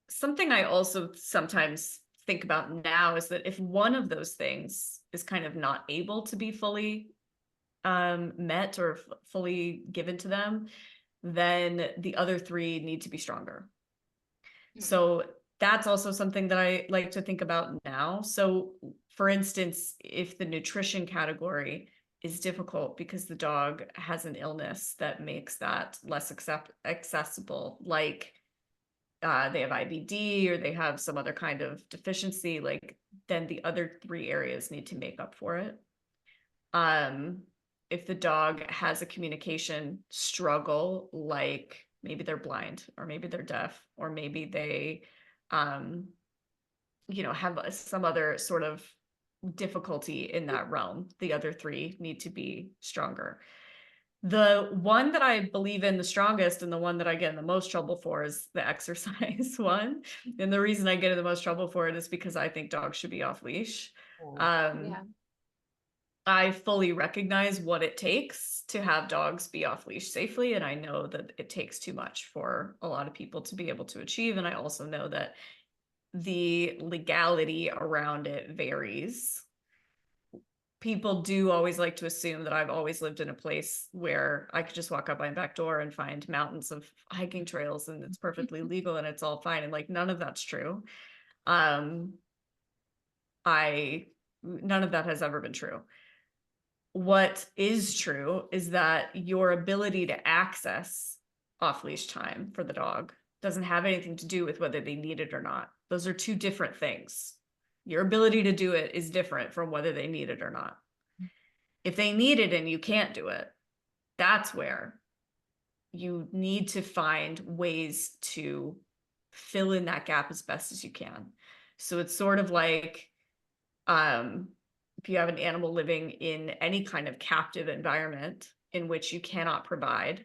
something I also sometimes think about now is that if one of those things is kind of not able to be fully met or fully given to them, then the other 3 need to be stronger. So that's also something that I like to think about now. So for instance, if the nutrition category is difficult because the dog has an illness that makes that less accessible, like they have IBD or they have some other kind of deficiency, like then the other 3 areas need to make up for it. If the dog has a communication struggle, like maybe they're blind or maybe they're deaf or maybe they have some other sort of difficulty in that realm, the other 3 need to be stronger. The one that I believe in the strongest and the one that I get in the most trouble for is the exercise one. And the reason I get in the most trouble for it is because I think dogs should be off leash. Yeah. I fully recognize what it takes to have dogs be off leash safely. And I know that it takes too much for a lot of people to be able to achieve. And I also know that the legality around it varies. People do always like to assume that I've always lived in a place where I could just walk up my back door and find mountains of hiking trails and it's perfectly legal and it's all fine. And like, none of that's true. None of that has ever been true. What is true is that your ability to access off-leash time for the dog doesn't have anything to do with whether they need it or not. Those are 2 different things. Your ability to do it is different from whether they need it or not. If they need it and you can't do it, that's where you need to find ways to fill in that gap as best as you can. So it's sort of like if you have an animal living in any kind of captive environment in which you cannot provide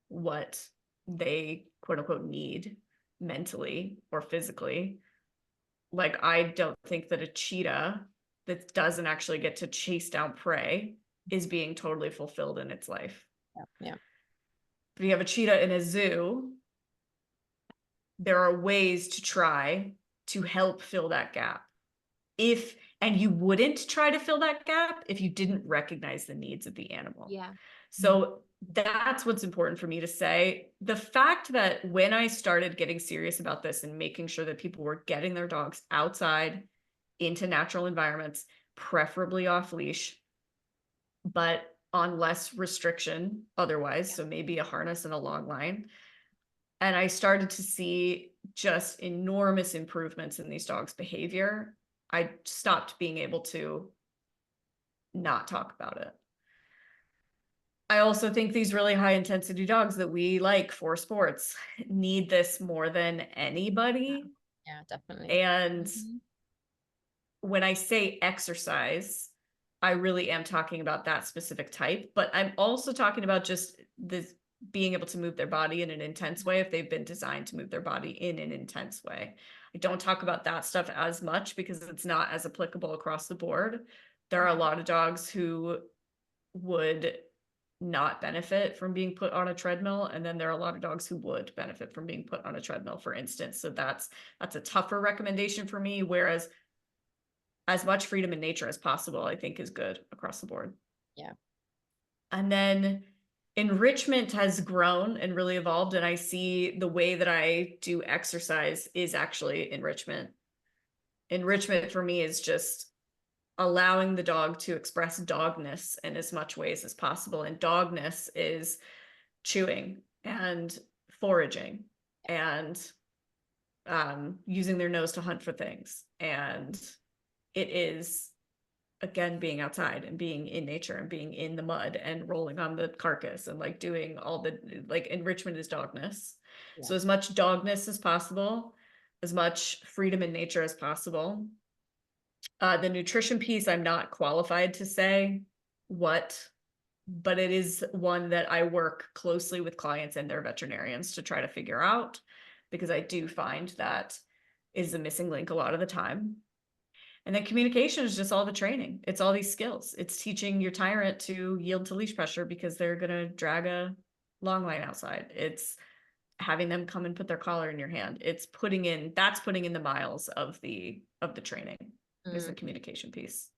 what they quote unquote need mentally or physically. Like, I don't think that a cheetah that doesn't actually get to chase down prey is being totally fulfilled in its life. Yeah. If you have a cheetah in a zoo, there are ways to try to help fill that gap. And you wouldn't try to fill that gap if you didn't recognize the needs of the animal. Yeah. So that's what's important for me to say. The fact that when I started getting serious about this and making sure that people were getting their dogs outside into natural environments, preferably off leash, but on less restriction otherwise, so maybe a harness and a long line. And I started to see just enormous improvements in these dogs' behavior. I stopped being able to not talk about it. I also think these really high intensity dogs that we like for sports need this more than anybody. Yeah, definitely. And when I say exercise, I really am talking about that specific type, but I'm also talking about just this being able to move their body in an intense way if they've been designed to move their body in an intense way. I don't talk about that stuff as much because it's not as applicable across the board, There are a lot of dogs who would not benefit from being put on a treadmill, and then there are a lot of dogs who would benefit from being put on a treadmill, for instance. So that's a tougher recommendation for me, whereas as much freedom in nature as possible, I think, is good across the board. Yeah. And then enrichment has grown and really evolved, and I see the way that I do exercise is actually enrichment. Enrichment for me is just allowing the dog to express dogness in as much ways as possible. And dogness is chewing and foraging and using their nose to hunt for things. And it is, again, being outside and being in nature and being in the mud and rolling on the carcass and like doing all the, like, enrichment is dogness. Yeah. So as much dogness as possible, as much freedom in nature as possible. The nutrition piece, I'm not qualified to say what, but it is one that I work closely with clients and their veterinarians to try to figure out, because I do find that is a missing link a lot of the time. And then communication is just all the training. It's all these skills. It's teaching your tyrant to yield to leash pressure because they're going to drag a long line outside. It's having them come and put their collar in your hand. It's putting in the miles of the training is the communication piece.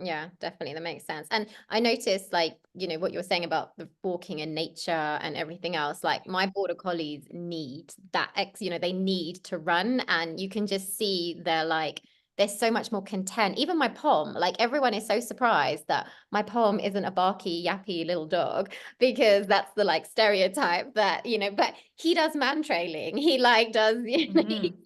Yeah, definitely. That makes sense. And I noticed, like, you know, what you were saying about the walking in nature and everything else, like my border collies need that they need to run, and you can just see they're so much more content. Even my Pom, like everyone is so surprised that my Pom isn't a barky, yappy little dog, because that's the like stereotype that, but he does man trailing. He like does, he's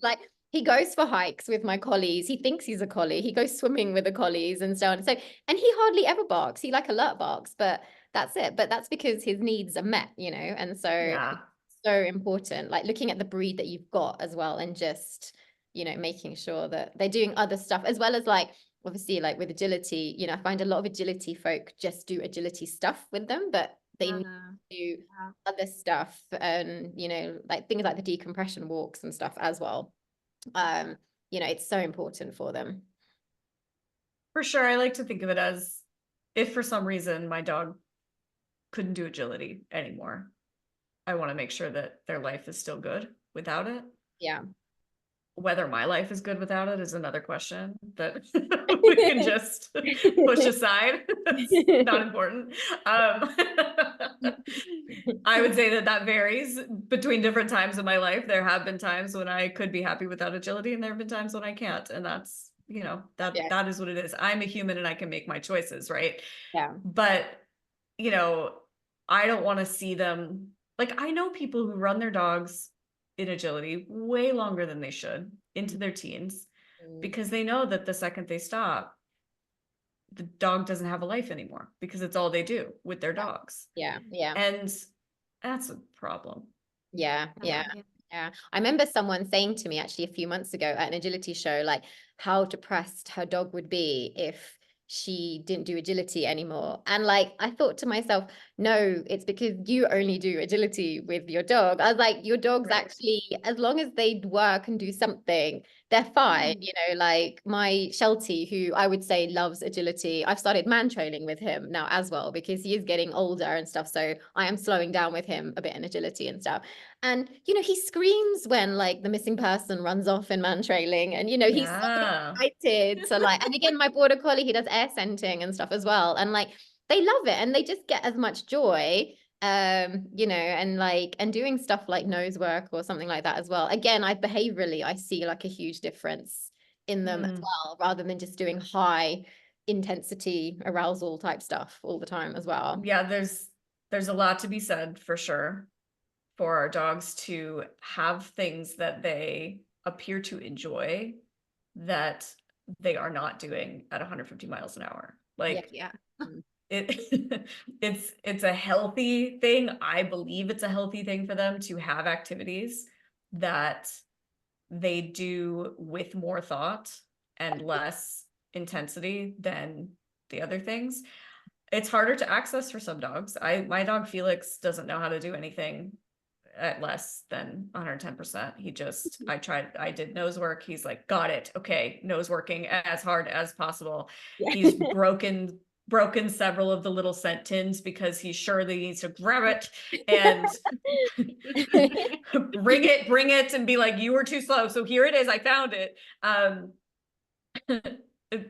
like, he goes for hikes with my collies. He thinks he's a collie. He goes swimming with the collies and so on. So, and he hardly ever barks. He like alert barks, but that's it. But that's because his needs are met, and so Yeah. so important, like looking at the breed that you've got as well, and just, making sure that they're doing other stuff as well as, like, obviously, like with agility, I find a lot of agility folk just do agility stuff with them, but they need to do other stuff, and, like things like the decompression walks and stuff as well. It's so important for them. For sure. I like to think of it as, if for some reason my dog couldn't do agility anymore, I want to make sure that their life is still good without it. Yeah. Whether my life is good without it is another question that we can just push aside. That's not important. I would say that varies between different times in my life. There have been times when I could be happy without agility, and there have been times when I can't. And that's, that is what it is. I'm a human and I can make my choices, right? Yeah. But, I don't want to see them, like, I know people who run their dogs in agility way longer than they should, into their teens, because they know that the second they stop, the dog doesn't have a life anymore, because it's all they do with their dogs. Yeah. And that's a problem. Yeah. I remember someone saying to me actually a few months ago at an agility show, like, how depressed her dog would be if she didn't do agility anymore. And like, I thought to myself, no, it's because you only do agility with your dog. I was like, your dogs actually, as long as they work and do something, they're fine. Like my Sheltie, who I would say loves agility, I've started man trailing with him now as well, because he is getting older and stuff. So I am slowing down with him a bit in agility and stuff. And, he screams when like the missing person runs off in man trailing, and, he's so excited to like, and again, my border collie, he does air scenting and stuff as well. And like, they love it and they just get as much joy, and like, and doing stuff like nose work or something like that as well. Again, I see like a huge difference in them as well, rather than just doing high intensity arousal type stuff all the time as well. Yeah, there's a lot to be said for sure for our dogs to have things that they appear to enjoy that they are not doing at 150 miles an hour. Like, it's a healthy thing. I believe it's a healthy thing for them to have activities that they do with more thought and less intensity than the other things. It's harder to access for some dogs. My dog Felix doesn't know how to do anything at less than 110%. He just, I did nose work. He's like, got it. Okay. Nose working as hard as possible. Yeah. He's broken several of the little scent tins because he's sure that he needs to grab it and bring it and be like, you were too slow. So here it is. I found it.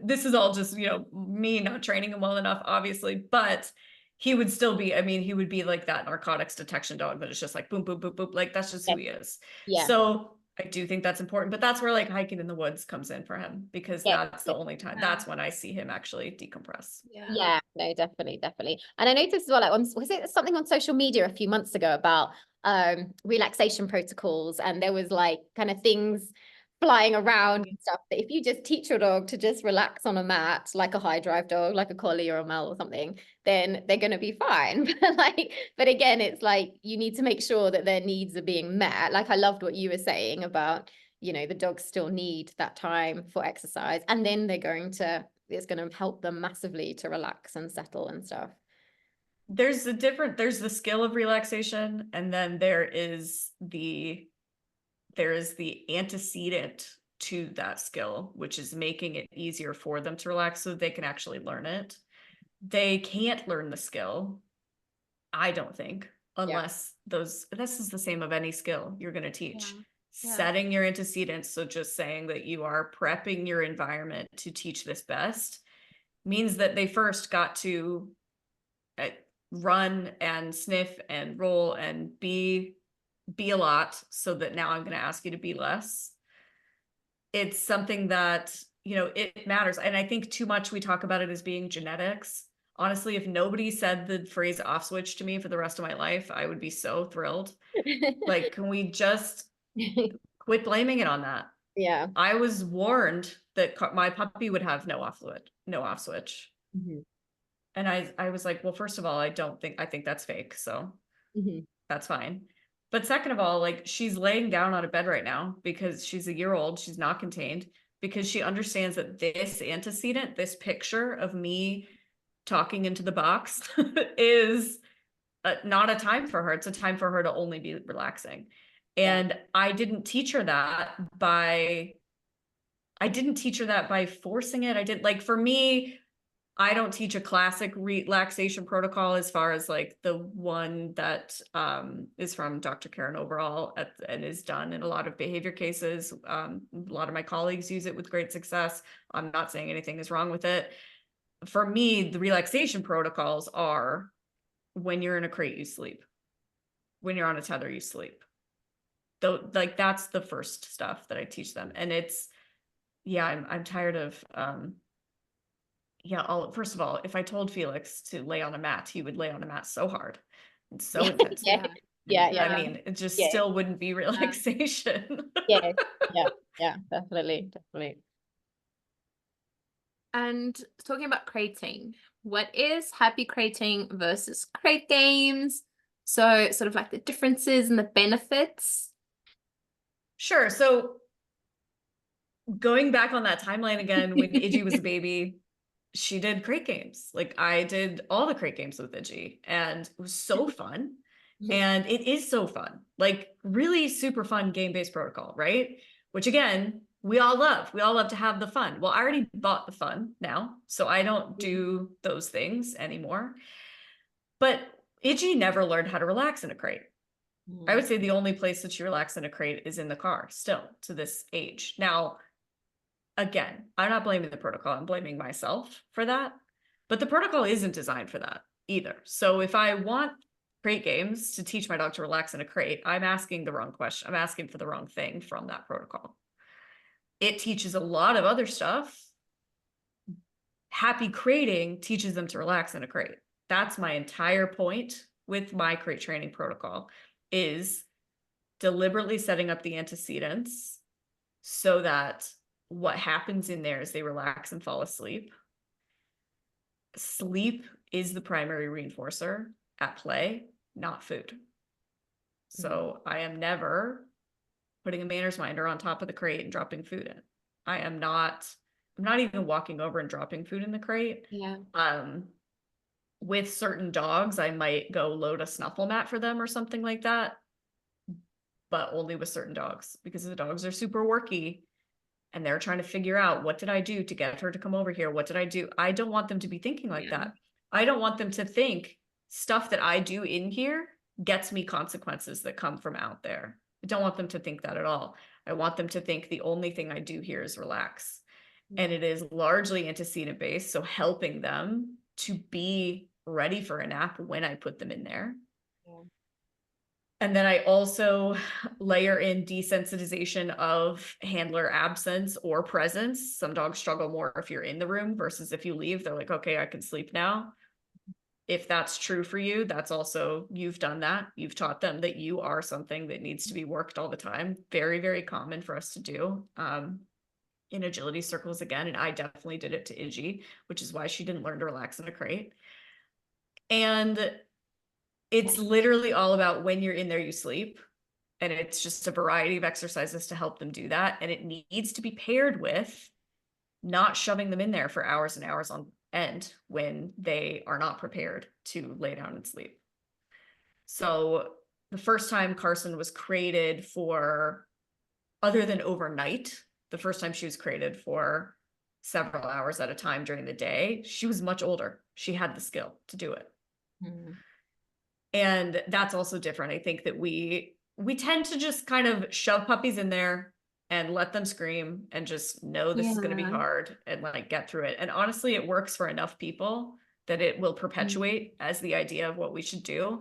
This is all just, you know, me not training him well enough, obviously, but he would still be, I mean, he would be like that narcotics detection dog, but it's just like boom, boom, boom, boom. Like that's just who he is. Yeah. So I do think that's important, but that's where like hiking in the woods comes in for him, because that's the only time, that's when I see him actually decompress. Yeah, no, definitely. And I noticed as well, like was it something on social media a few months ago about relaxation protocols, and there was like kind of things flying around and stuff that if you just teach your dog to just relax on a mat, like a high drive dog, like a collie or a mal or something, then they're going to be fine. But again, it's like you need to make sure that their needs are being met. Like I loved what you were saying about, you know, the dogs still need that time for exercise, and then it's going to help them massively to relax and settle and stuff. There's the skill of relaxation, and then there is the antecedent to that skill, which is making it easier for them to relax so they can actually learn it. They can't learn the skill, I don't think, unless this is the same of any skill you're going to teach. Setting your antecedents, so just saying that you are prepping your environment to teach this best, means that they first got to run and sniff and roll and be a lot, so that now I'm going to ask you to be less. It's something that, you know, it matters. And I think too much we talk about it as being genetics. Honestly, if nobody said the phrase off switch to me for the rest of my life, I would be so thrilled. Like, can we just quit blaming it on that? Yeah. I was warned that my puppy would have no off switch. Mm-hmm. And I was like, well, first of all, I think that's fake. So that's fine. But second of all, like, she's laying down on a bed right now because she's a year old. She's not contained, because she understands that this antecedent, this picture of me talking into the box is not a time for her. It's a time for her to only be relaxing. And I didn't teach her that by forcing it. I didn't, like, for me, I don't teach a classic relaxation protocol as far as like the one that is from Dr. Karen Overall and is done in a lot of behavior cases. A lot of my colleagues use it with great success. I'm not saying anything is wrong with it. For me, the relaxation protocols are when you're in a crate, you sleep. When you're on a tether, you sleep. Though, like, that's the first stuff that I teach them. And it's, I'm tired of first of all, if I told Felix to lay on a mat, he would lay on a mat so hard and so intensely. I mean, it just still wouldn't be relaxation. Yeah, definitely. And talking about crating, what is happy crating versus crate games? So sort of like the differences and the benefits. Sure. So going back on that timeline again, when Iggy was a baby, she did crate games. Like, I did all the crate games with Iggy, and it was so fun. And it is so fun, like really super fun game-based protocol, right? Which again, we all love to have the fun. Well, I already bought the fun now, so I don't do those things anymore. But Iggy never learned how to relax in a crate. I would say the only place that she relaxes in a crate is in the car still to this age. Now, again, I'm not blaming the protocol, I'm blaming myself for that. But the protocol isn't designed for that either. So if I want crate games to teach my dog to relax in a crate, I'm asking the wrong question. I'm asking for the wrong thing from that protocol. It teaches a lot of other stuff. Happy crating teaches them to relax in a crate. That's my entire point with my crate training protocol, is deliberately setting up the antecedents so that what happens in there is they relax and fall asleep. Sleep is the primary reinforcer at play, not food. So I am never putting a manners minder on top of the crate and dropping food in. I'm not even walking over and dropping food in the crate. With certain dogs, I might go load a snuffle mat for them or something like that. but only with certain dogs, because the dogs are super worky and they're trying to figure out, what did I do to get her to come over here? What did I do? I don't want them to be thinking like that. I don't want them to think stuff that I do in here gets me consequences that come from out there. I don't want them to think that at all. I want them to think the only thing I do here is relax. And it is largely antecedent based. So helping them to be ready for a nap when I put them in there. And then I also layer in desensitization of handler absence or presence. Some dogs struggle more if you're in the room versus if you leave. They're like, okay, I can sleep now. If that's true for you, that's also, you've done that. You've taught them that you are something that needs to be worked all the time. Very, very common for us to do in agility circles again. And I definitely did it to Iggy, which is why she didn't learn to relax in a crate. And it's literally all about, when you're in there, you sleep. And it's just a variety of exercises to help them do that. And it needs to be paired with not shoving them in there for hours and hours on end when they are not prepared to lay down and sleep. So the first time Carson was created for, other than overnight, the first time she was created for several hours at a time during the day, she was much older. She had the skill to do it. And that's also different. I think that we tend to just kind of shove puppies in there and let them scream and just know this is going to be hard and like get through it. And honestly, it works for enough people that it will perpetuate as the idea of what we should do.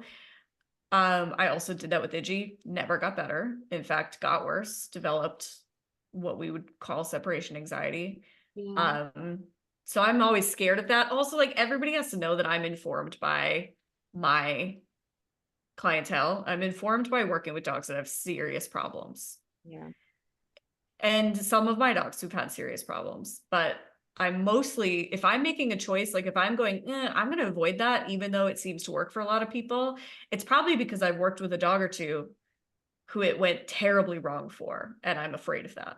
I also did that with Iggy, never got better. In fact, got worse, developed what we would call separation anxiety. So I'm always scared of that. Also, like, everybody has to know that I'm informed by my clientele. I'm informed by working with dogs that have serious problems. And some of my dogs who've had serious problems, but I'm mostly, if I'm making a choice, like if I'm going, I'm going to avoid that, even though it seems to work for a lot of people, it's probably because I've worked with a dog or two who it went terribly wrong for, and I'm afraid of that.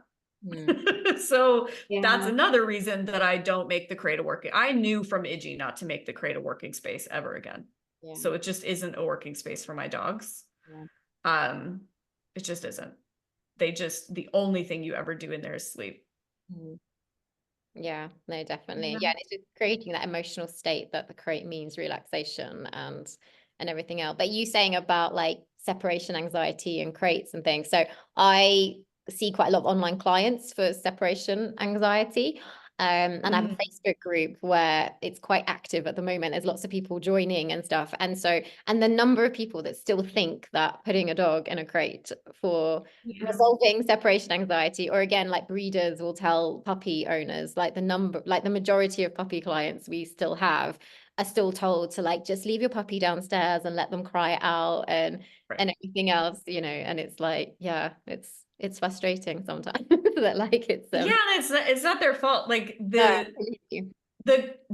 So that's another reason that I don't make the crate a working. I knew from Iggy not to make the crate a working space ever again. So it just isn't a working space for my dogs. It just isn't. The only thing you ever do in there is sleep. Yeah, no, definitely. Yeah, and it's just creating that emotional state that the crate means relaxation and everything else. But you saying about like separation anxiety and crates and things. So I see quite a lot of online clients for separation anxiety. And I have a Facebook group where it's quite active at the moment. There's lots of people joining and stuff. And so, and the number of people that still think that putting a dog in a crate for resolving separation anxiety, or again, like breeders will tell puppy owners, like the majority of puppy clients we still have are still told to like, just leave your puppy downstairs and let them cry out and everything else, you know, and it's like, it's frustrating sometimes that like it's it's not their fault. Like the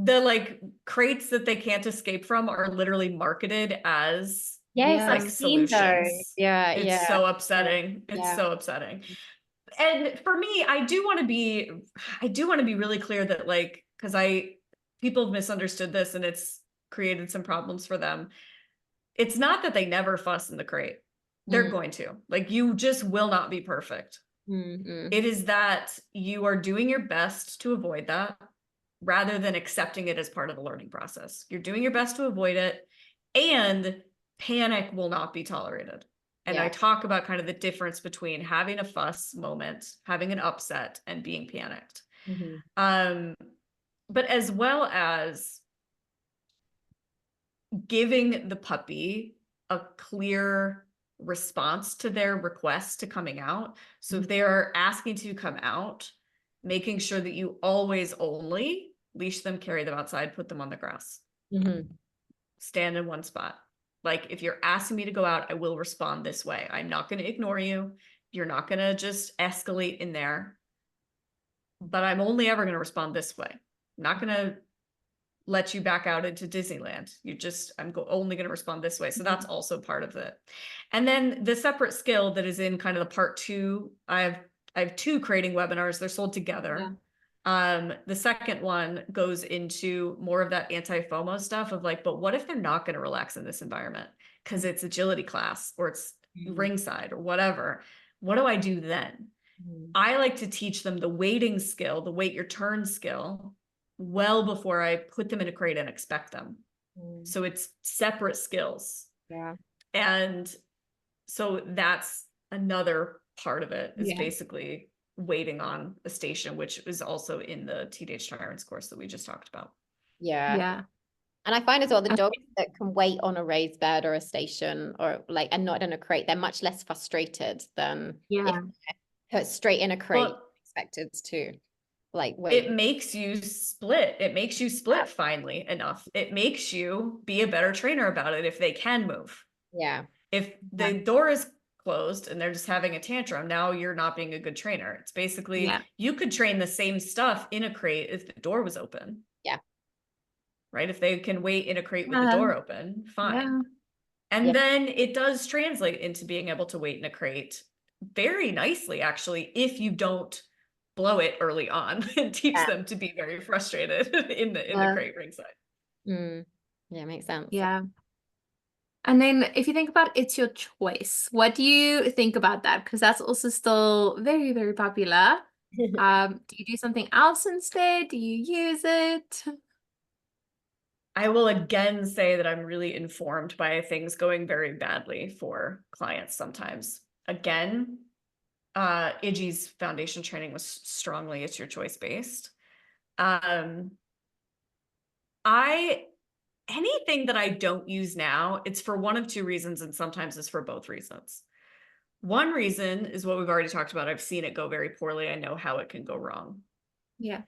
like crates that they can't escape from are literally marketed as like solutions. It's so upsetting. It's so upsetting. And for me, I do want to be really clear that, like, because people have misunderstood this and it's created some problems for them. It's not that they never fuss in the crate. They're going to, like, you just will not be perfect. It is that you are doing your best to avoid that rather than accepting it as part of the learning process. You're doing your best to avoid it, and panic will not be tolerated. And I talk about kind of the difference between having a fuss moment, having an upset, and being panicked. But as well as giving the puppy a clear response to their request to coming out. So if they are asking to come out, making sure that you always only leash them, carry them outside, put them on the grass, stand in one spot. Like, if you're asking me to go out, I will respond this way. I'm not going to ignore you. You're not going to just escalate in there, but I'm only ever going to respond this way. I'm not going to let you back out into Disneyland. I'm only going to respond this way. So that's also part of it. And then the separate skill that is in kind of the part 2, I have 2 crating webinars. They're sold together. The second one goes into more of that anti-FOMO stuff of like, but what if they're not going to relax in this environment because it's agility class, or it's ringside or whatever. What do I do then? I like to teach them the waiting skill, the wait your turn skill, well before I put them in a crate and expect them. So it's separate skills. Yeah. And so that's another part of it, is basically waiting on a station, which is also in the TDH Tyrants course that we just talked about. Yeah. Yeah. And I find as well, the dogs that can wait on a raised bed or a station or like, and not in a crate, they're much less frustrated than if they're put straight in a crate, expected to like wait. It makes you split. It makes you split finally enough. It makes you be a better trainer about it if they can move. Yeah. If the door is closed and they're just having a tantrum, now you're not being a good trainer. It's basically, you could train the same stuff in a crate if the door was open. Yeah. Right? If they can wait in a crate with the door open, fine. Yeah. And then it does translate into being able to wait in a crate very nicely, actually, if you don't blow it early on and teach them to be very frustrated in the crate ringside. Yeah, makes sense. Yeah. And then if you think about it's your choice, what do you think about that? Because that's also still very, very popular. Do you do something else instead? Do you use it? I will again say that I'm really informed by things going very badly for clients sometimes. Again, Iggy's foundation training was strongly it's your choice based. Anything that I don't use now, it's for one of two reasons, and sometimes it's for both reasons. One reason is what we've already talked about. I've seen it go very poorly. I know how it can go wrong. Yeah.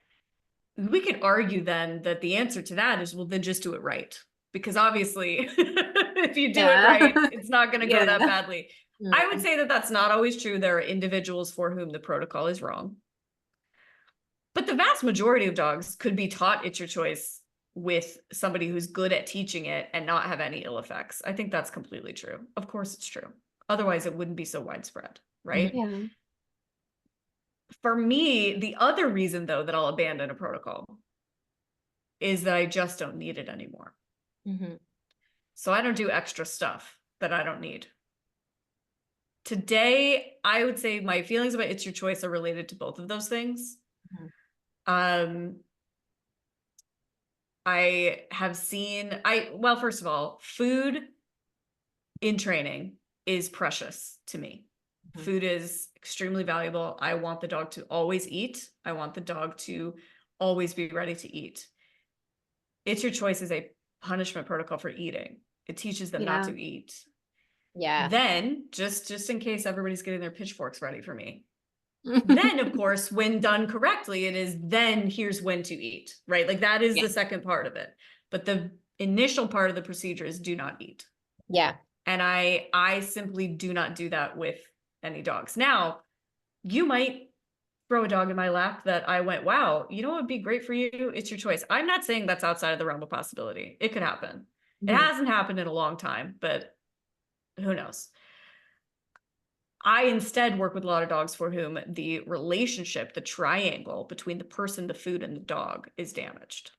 We could argue then that the answer to that is, well, then just do it right. Because obviously, if you do it right, it's not going to go that badly. I would say that that's not always true. There are individuals for whom the protocol is wrong. But the vast majority of dogs could be taught it's your choice with somebody who's good at teaching it and not have any ill effects. I think that's completely true. Of course it's true. Otherwise it wouldn't be so widespread, right? Yeah. For me, the other reason though that I'll abandon a protocol is that I just don't need it anymore. So I don't do extra stuff that I don't need. Today, I would say my feelings about it's your choice are related to both of those things. I have seen, well, first of all, food in training is precious to me. Food is extremely valuable. I want the dog to always eat. I want the dog to always be ready to eat. It's your choice is a punishment protocol for eating. It teaches them not to eat. Yeah. Then, just in case everybody's getting their pitchforks ready for me, then of course, when done correctly, it is then here's when to eat, right? Like that is the second part of it. But the initial part of the procedure is do not eat. Yeah. And I simply do not do that with any dogs. Now, you might throw a dog in my lap that I went, wow, you know what would be great for you? It's your choice. I'm not saying that's outside of the realm of possibility. It could happen. It hasn't happened in a long time, but who knows? I instead work with a lot of dogs for whom the relationship, the triangle between the person, the food, and the dog is damaged.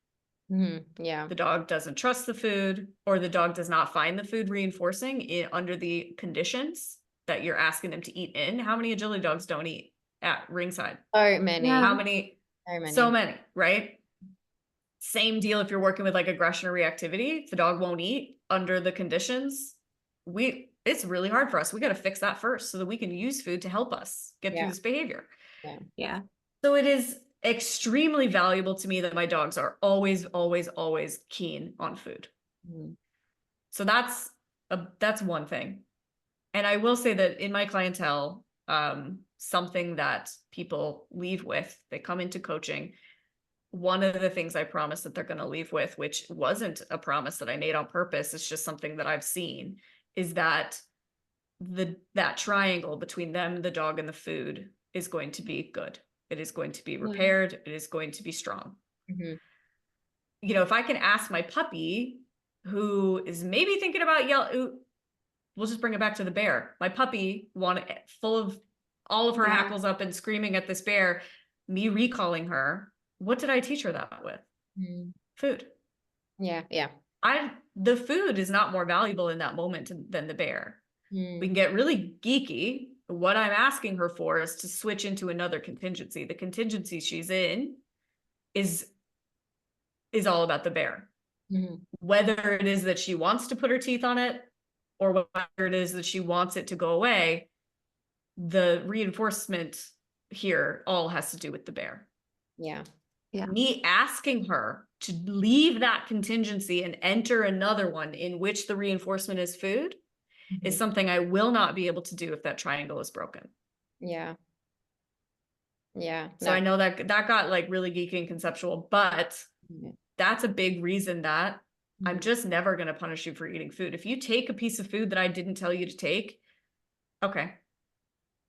Yeah. The dog doesn't trust the food, or the dog does not find the food reinforcing under the conditions that you're asking them to eat in. How many agility dogs don't eat at ringside? So many. How many? So many. So many, right? Same deal if you're working with like aggression or reactivity. If the dog won't eat under the conditions, it's really hard for us. We got to fix that first so that we can use food to help us get through this behavior. Yeah. So it is extremely valuable to me that my dogs are always, always, always keen on food. So that's one thing. And I will say that in my clientele, something that people leave with, they come into coaching. One of the things I promise that they're going to leave with, which wasn't a promise that I made on purpose, it's just something that I've seen, is that that triangle between them, the dog, and the food is going to be good. It is going to be repaired. It is going to be strong. You know, if I can ask my puppy, who is maybe thinking about we'll just bring it back to the bear. My puppy full of all of her hackles up and screaming at this bear, me recalling her. What did I teach her that with? Food. Yeah. The food is not more valuable in that moment than the bear. Mm. We can get really geeky. What I'm asking her for is to switch into another contingency. The contingency she's in is all about the bear. Mhm. Whether it is that she wants to put her teeth on it or whether it is that she wants it to go away, the reinforcement here all has to do with the bear. Yeah. Yeah. Me asking her to leave that contingency and enter another one in which the reinforcement is food is Mhm. something I will not be able to do if that triangle is broken. Yeah. Yeah. So I know that got like really geeky and conceptual, but Yeah. that's a big reason that I'm Mhm. just never going to punish you for eating food. If you take a piece of food that I didn't tell you to take, okay,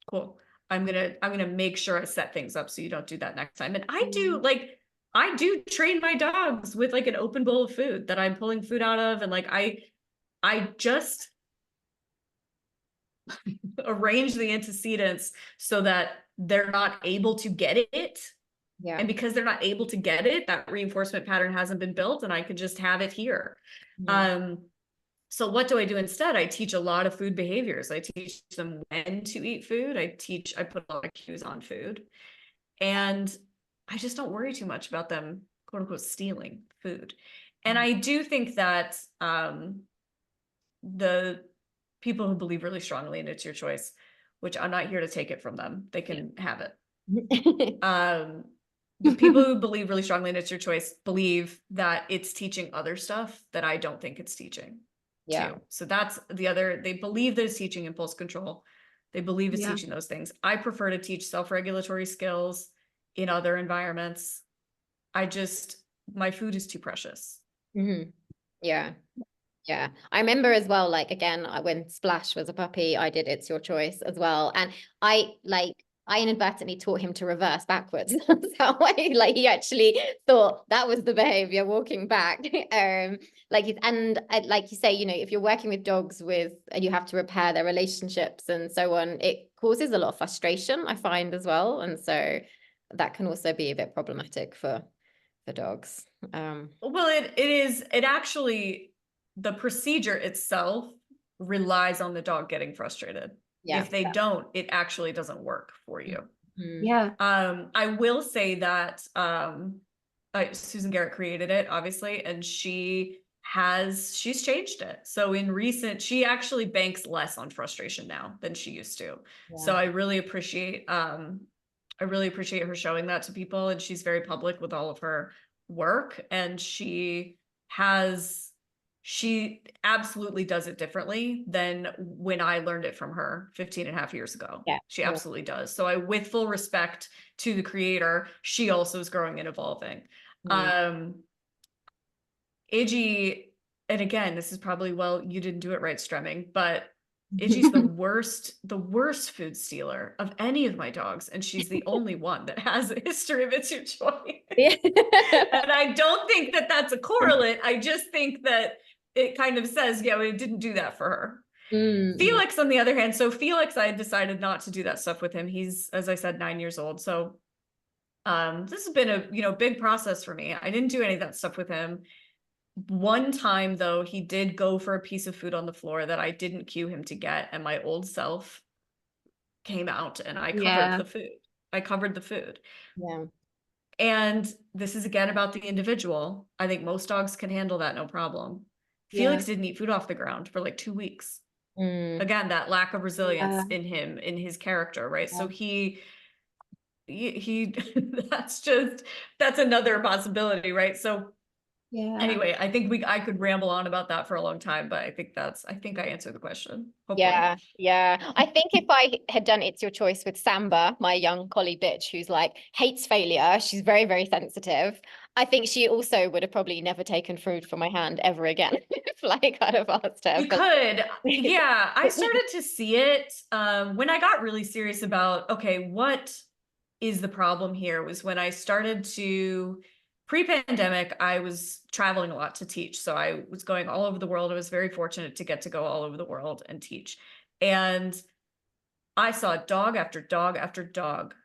cool. I'm gonna make sure I set things up so you don't do that next time. And I do train my dogs with like an open bowl of food that I'm pulling food out of, and like I just arrange the antecedents so that they're not able to get it. Yeah. And because they're not able to get it, that reinforcement pattern hasn't been built and I could just have it here. Mhm. So what do I do instead? I teach a lot of food behaviors. I teach them when to eat food. I put a lot of cues on food. And I just don't worry too much about them, quote unquote, stealing food. And I do think that the people who believe really strongly in it's your choice, which I'm not here to take it from them, they can have it. The people who believe really strongly in it's your choice believe that it's teaching other stuff that I don't think it's teaching Yeah. too. So that's the other, they believe that it's teaching impulse control. They believe it's teaching those things. I prefer to teach self-regulatory skills in other environments. My food is too precious. Mhm. Yeah. Yeah. I remember as well, like, again, when Splash was a puppy, I did It's Your Choice as well. And I inadvertently taught him to reverse backwards. So he actually thought that was the behavior, walking back. Like you say, if you're working with dogs and you have to repair their relationships and so on, it causes a lot of frustration, I find as well. And so that can also be a bit problematic for dogs. Well, it actually, the procedure itself relies on the dog getting frustrated. Yeah. If they don't, it actually doesn't work for you. Yeah. I will say that Susan Garrett created it, obviously, and she's changed it. So she actually banks less on frustration now than she used to. Yeah. So I really appreciate her showing that to people, and she's very public with all of her work, and she absolutely does it differently than when I learned it from her 15 and a half years ago. Yeah. She absolutely does. So with full respect to the creator, she also is growing and evolving. Iggy, and again, this is probably, you didn't do it right, Stremming, but Iggy's the worst food stealer of any of my dogs, and she's the only one that has a history of It's Your Choice. And I don't think that that's a correlate. I just think that it kind of says, it didn't do that for her. Felix, on the other hand, Felix, I decided not to do that stuff with him. He's, as I said, 9 years old. So this has been a big process for me. I didn't do any of that stuff with him. One time, though, he did go for a piece of food on the floor that I didn't cue him to get, and my old self came out and I covered the food. I covered the food. Yeah. And this is again about the individual. I think most dogs can handle that no problem. Felix didn't eat food off the ground for like 2 weeks. Again, that lack of resilience in him, in his character, right? So he that's another possibility, right? So anyway, I think I could ramble on about that for a long time, but I think I answered the question. Hopefully. Yeah. I think if I had done It's Your Choice with Samba, my young collie bitch, who's like hates failure, she's very, very sensitive. I think she also would have probably never taken food from my hand ever again. If I'd have asked her. You could. Yeah. I started to see it when I got really serious about, okay, what is the problem here, was when I started to, pre-pandemic, I was traveling a lot to teach. So I was going all over the world. I was very fortunate to get to go all over the world and teach. And I saw dog after dog after dog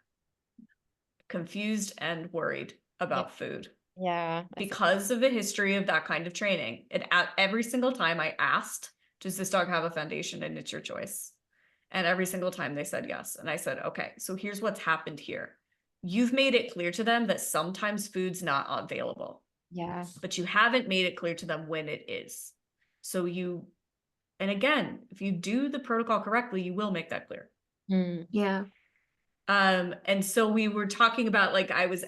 confused and worried about food. Yeah. Because of the history of that kind of training. And every single time I asked Does this dog have a foundation? And it's your choice. And every single time they said yes. And I said, okay, so here's what's happened here. You've made it clear to them that sometimes food's not available. Yeah. But you haven't made it clear to them when it is. So and again, if you do the protocol correctly, you will make that clear. Yeah. And so we were talking about, like, I was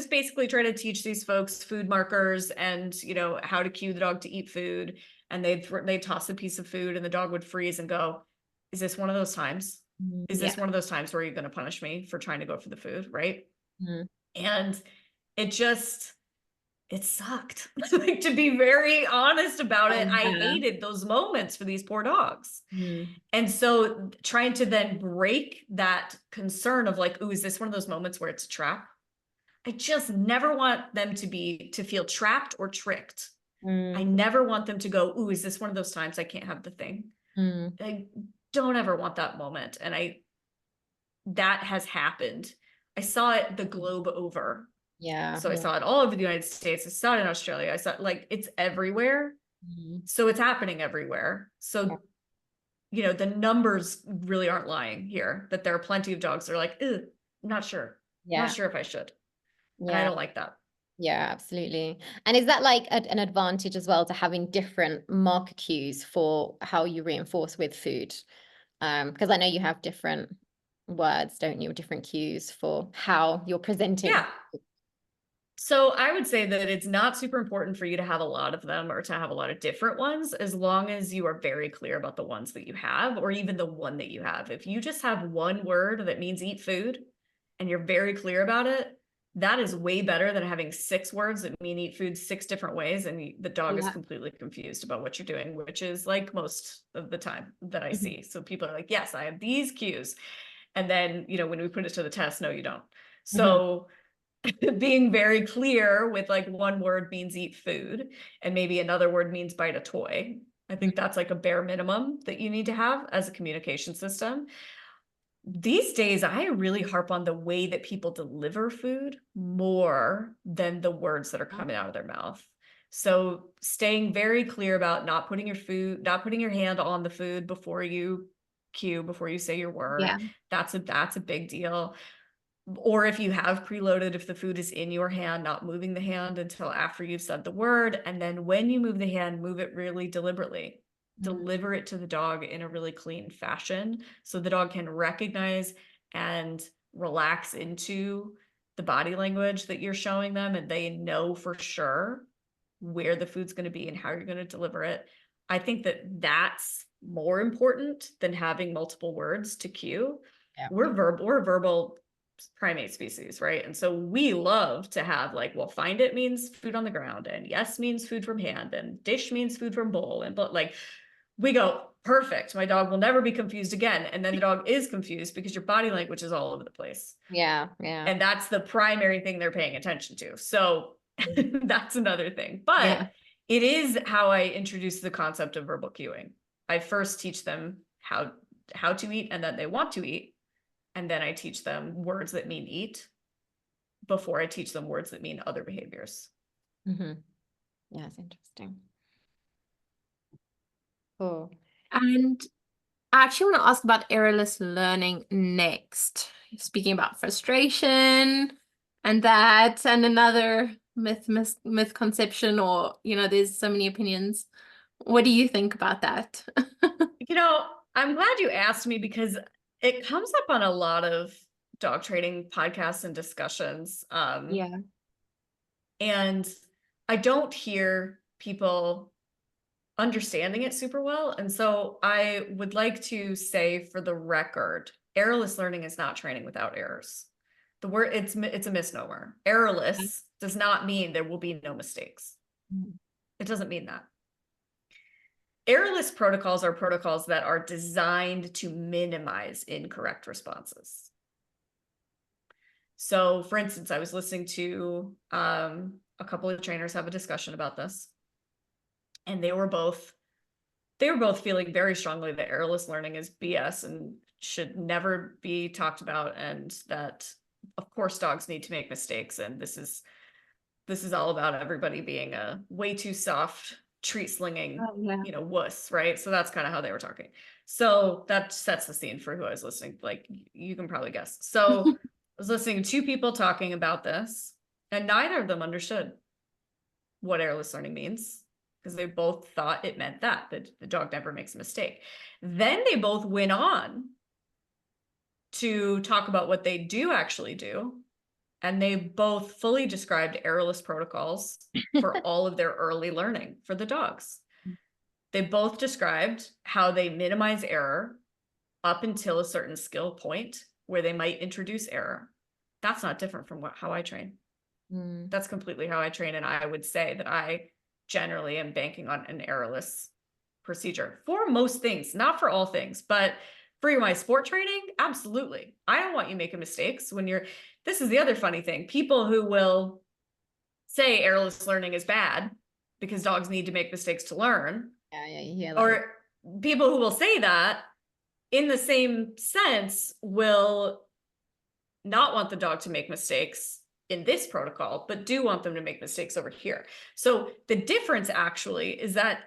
basically trying to teach these folks food markers and, you know, how to cue the dog to eat food. And they'd toss a piece of food and the dog would freeze and go, is this one of those times? Is this one of those times where you're going to punish me for trying to go for the food? Right. And it sucked. Like, to be very honest about it, I hated those moments for these poor dogs. And so trying to then break that concern of like, ooh, is this one of those moments where it's a trap? I just never want them to feel trapped or tricked. I never want them to go, ooh, is this one of those times I can't have the thing? I don't ever want that moment. And that has happened. I saw it the globe over. Yeah. So I saw it all over the United States. I saw it in Australia. I saw it, like, it's everywhere. So it's happening everywhere. So, you know, the numbers really aren't lying here, that there are plenty of dogs that are like, I'm not sure. Yeah. Not sure if I should. And I Yeah. don't like that. Yeah, absolutely. And is that like an advantage as well to having different marker cues for how you reinforce with food? Because I know you have different words, don't you? Different cues for how you're presenting. Yeah. So I would say that it's not super important for you to have a lot of them or to have a lot of different ones, as long as you are very clear about the ones that you have, or even the one that you have. If you just have one word that means eat food and you're very clear about it, that is way better than having 6 words that mean eat food 6 different ways and the dog is completely confused about what you're doing, which is like most of the time that I see. So people are like, yes, I have these cues. And then, you know, when we put it to the test, no, you don't. So being very clear with, like, one word means eat food and maybe another word means bite a toy. I think that's like a bare minimum that you need to have as a communication system. These days, I really harp on the way that people deliver food more than the words that are coming out of their mouth. So staying very clear about not putting your hand on the food before you cue, before you say your word. Yeah. That's a big deal. Or if you have preloaded, if the food is in your hand, not moving the hand until after you've said the word. And then when you move the hand, move it really deliberately. Deliver it to the dog in a really clean fashion so the dog can recognize and relax into the body language that you're showing them, and they know for sure where the food's going to be and how you're going to deliver it. I think that that's more important than having multiple words to cue. Yeah. We're a verbal primate species, right? And so we love to have, like, well, find it means food on the ground, and yes means food from hand, and dish means food from bowl, and but like, we go, perfect, my dog will never be confused again. And then the dog is confused because your body language is all over the place. Yeah. And that's the primary thing they're paying attention to. So that's another thing. But it is how I introduce the concept of verbal cueing. I first teach them how to eat and that they want to eat. And then I teach them words that mean eat before I teach them words that mean other behaviors. Yeah, it's interesting. Cool. And I actually want to ask about errorless learning next. Speaking about frustration and that, and another misconception, or, you know, there's so many opinions. What do you think about that? You know, I'm glad you asked me because it comes up on a lot of dog training podcasts and discussions. Yeah. And I don't hear people understanding it super well. And so I would like to say, for the record, errorless learning is not training without errors. The word, it's a misnomer. Errorless does not mean there will be no mistakes. It doesn't mean that. Errorless protocols are protocols that are designed to minimize incorrect responses. So, for instance, I was listening to a couple of trainers have a discussion about this, and they were both feeling very strongly that errorless learning is BS and should never be talked about, and that, of course, dogs need to make mistakes, and this is all about everybody being a way too soft treat slinging, Oh, yeah. you know, wuss, right? So that's kind of how they were talking. So that sets the scene for who I was listening. Like, you can probably guess. So I was listening to two people talking about this, and neither of them understood what airless learning means, because they both thought it meant that the dog never makes a mistake. Then they both went on to talk about what they do actually do, and they both fully described errorless protocols for all of their early learning for the dogs. They both described how they minimize error up until a certain skill point where they might introduce error. That's not different from how I train. That's completely how I train. And I would say that I generally am banking on an errorless procedure for most things, not for all things, but for my sport training, absolutely. I don't want you making mistakes when you're, this is the other funny thing. People who will say errorless learning is bad because dogs need to make mistakes to learn. Yeah, you hear that. Or people who will say that in the same sense will not want the dog to make mistakes in this protocol, but do want them to make mistakes over here. So the difference actually is that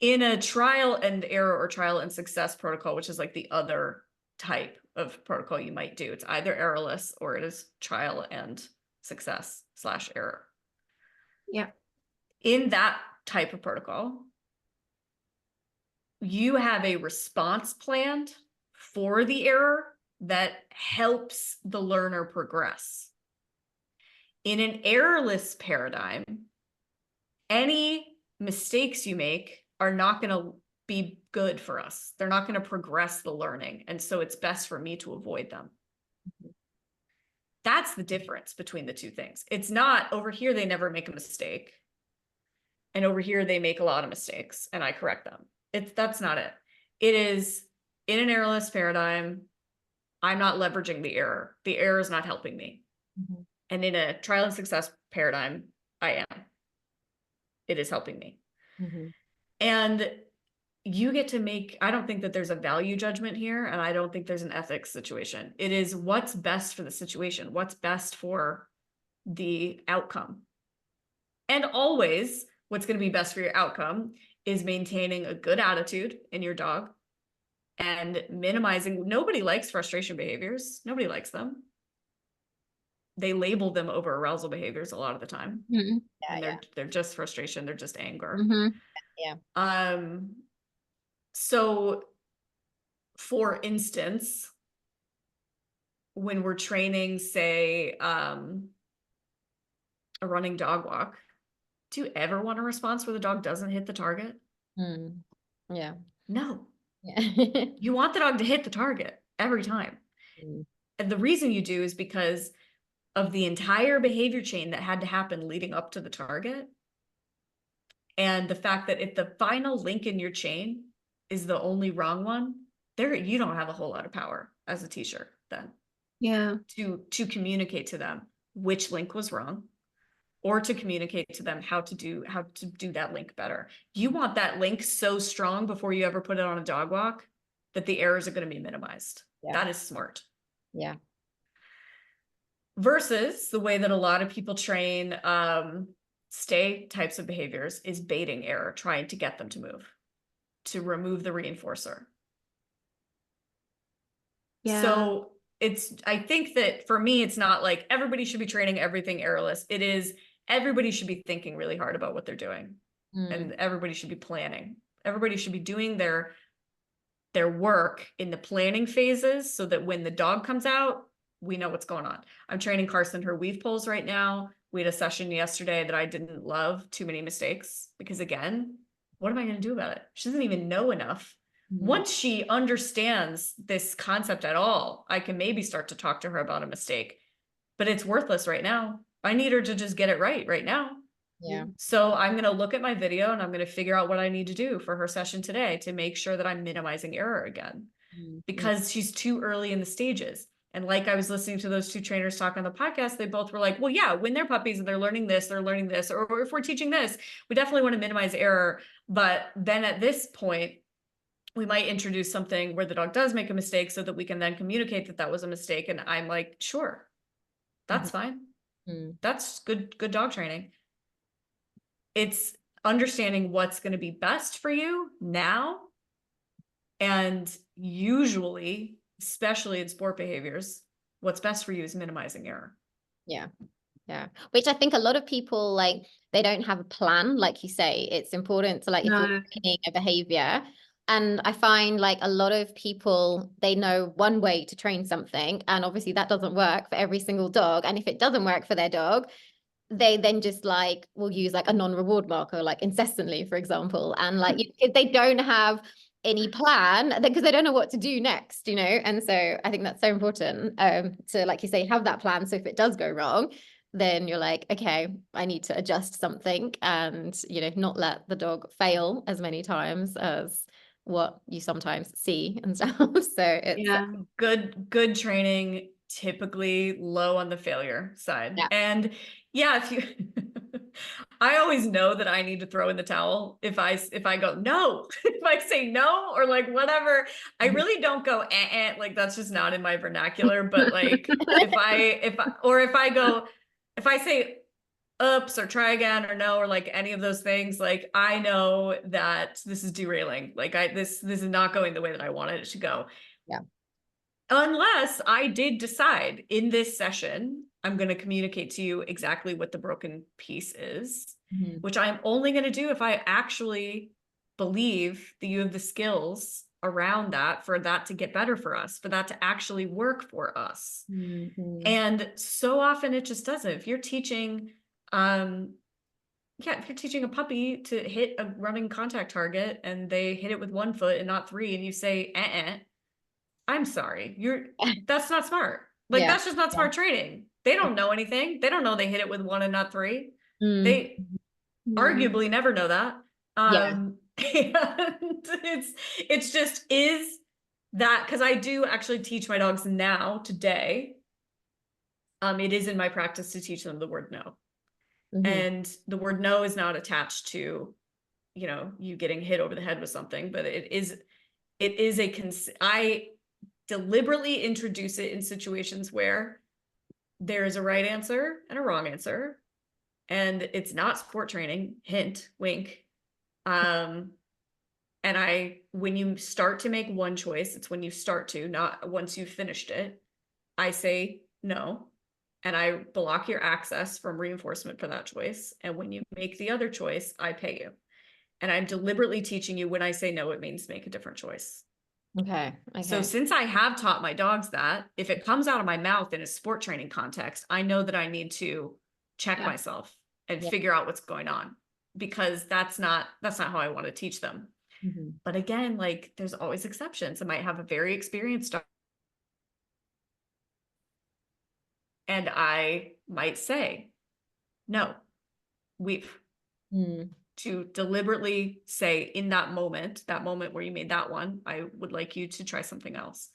in a trial and error or trial and success protocol, which is like the other type of protocol you might do, it's either errorless or it is trial and success / error. Yeah. In that type of protocol, you have a response planned for the error that helps the learner progress. In an errorless paradigm, any mistakes you make are not going to be good for us. They're not going to progress the learning. And so it's best for me to avoid them. That's the difference between the two things. It's not over here, they never make a mistake. And over here, they make a lot of mistakes and I correct them. That's not it. It is in an errorless paradigm, I'm not leveraging the error. The error is not helping me. And in a trial and success paradigm, I am. It is helping me. And you get to make, I don't think that there's a value judgment here, and I don't think there's an ethics situation. It is what's best for the situation, what's best for the outcome. And always, what's going to be best for your outcome is maintaining a good attitude in your dog and minimizing. Nobody likes frustration behaviors. Nobody likes them. They label them over arousal behaviors a lot of the time. And they're just frustration. They're just anger. So for instance, when we're training, say, a running dog walk, do you ever want a response where the dog doesn't hit the target? Yeah. No. Yeah. You want the dog to hit the target every time. And the reason you do is because of the entire behavior chain that had to happen leading up to the target. And the fact that if the final link in your chain is the only wrong one, there you don't have a whole lot of power as a teacher then. Yeah. To communicate to them which link was wrong, or to communicate to them how to do that link better. You want that link so strong before you ever put it on a dog walk that the errors are going to be minimized. That is smart. Yeah. Versus the way that a lot of people train stay types of behaviors is baiting error, trying to get them to move, to remove the reinforcer. Yeah. So I think that for me, it's not like everybody should be training everything errorless. It is everybody should be thinking really hard about what they're doing. And everybody should be planning. Everybody should be doing their work in the planning phases so that when the dog comes out, we know what's going on. I'm training Carson her weave pulls right now. We had a session yesterday that I didn't love, too many mistakes, because again, what am I going to do about it? She doesn't even know enough. Once she understands this concept at all, I can maybe start to talk to her about a mistake, but it's worthless right now. I need her to just get it right now. Yeah. So I'm going to look at my video and I'm going to figure out what I need to do for her session today to make sure that I'm minimizing error again, because she's too early in the stages. And like I was listening to those two trainers talk on the podcast, they both were like, well, yeah, when they're puppies and they're learning this, or if we're teaching this, we definitely want to minimize error. But then at this point, we might introduce something where the dog does make a mistake so that we can then communicate that that was a mistake. And I'm like, sure, that's fine. That's good dog training. It's understanding what's going to be best for you now. And usually, especially in sport behaviors, what's best for you is minimizing error. Yeah. Yeah. Which I think a lot of people, like, they don't have a plan. Like you say, it's important to, like, if you're No. training a behavior. And I find like a lot of people, they know one way to train something. And obviously that doesn't work for every single dog. And if it doesn't work for their dog, they then just like will use like a non-reward marker, like incessantly, for example. And like if they don't have any plan, because they don't know what to do next, you know. And so I think that's so important to, like you say, have that plan. So if it does go wrong, then you're like, okay, I need to adjust something, and, you know, not let the dog fail as many times as what you sometimes see and stuff. So it's Yeah. Good training, typically low on the failure side. Yeah. And yeah, if you I always know that I need to throw in the towel if I go no, if I say no, or like whatever. I really don't go like that's just not in my vernacular. But like if I say oops or try again or no or like any of those things, like I know that this is derailing. Like this is not going the way that I wanted it to go. Yeah. Unless I did decide in this session, I'm going to communicate to you exactly what the broken piece is, which I'm only going to do if I actually believe that you have the skills around that for that to get better for us, for that to actually work for us. And so often it just doesn't. If you're teaching, if you're teaching a puppy to hit a running contact target and they hit it with 1 foot and not 3, and you say, I'm sorry, that's not smart. Like, that's just not smart training. They don't know anything. They don't know they hit it with 1 and not 3. They arguably never know that. And it's just, is that, because I do actually teach my dogs now today. It is in my practice to teach them the word no. And the word no is not attached to, you know, you getting hit over the head with something, but I deliberately introduce it in situations where there is a right answer and a wrong answer, and it's not sport training, hint, wink. And when you start to make one choice, it's when you start to, not once you've finished it, I say no, and I block your access from reinforcement for that choice. And when you make the other choice, I pay you. And I'm deliberately teaching you, when I say no, it means make a different choice. Okay. So since I have taught my dogs that, if it comes out of my mouth in a sport training context, I know that I need to check myself and figure out what's going on, because that's not how I want to teach them. But again, like, there's always exceptions. I might have a very experienced dog, and I might say, no, to deliberately say in that moment where you made that one, I would like you to try something else.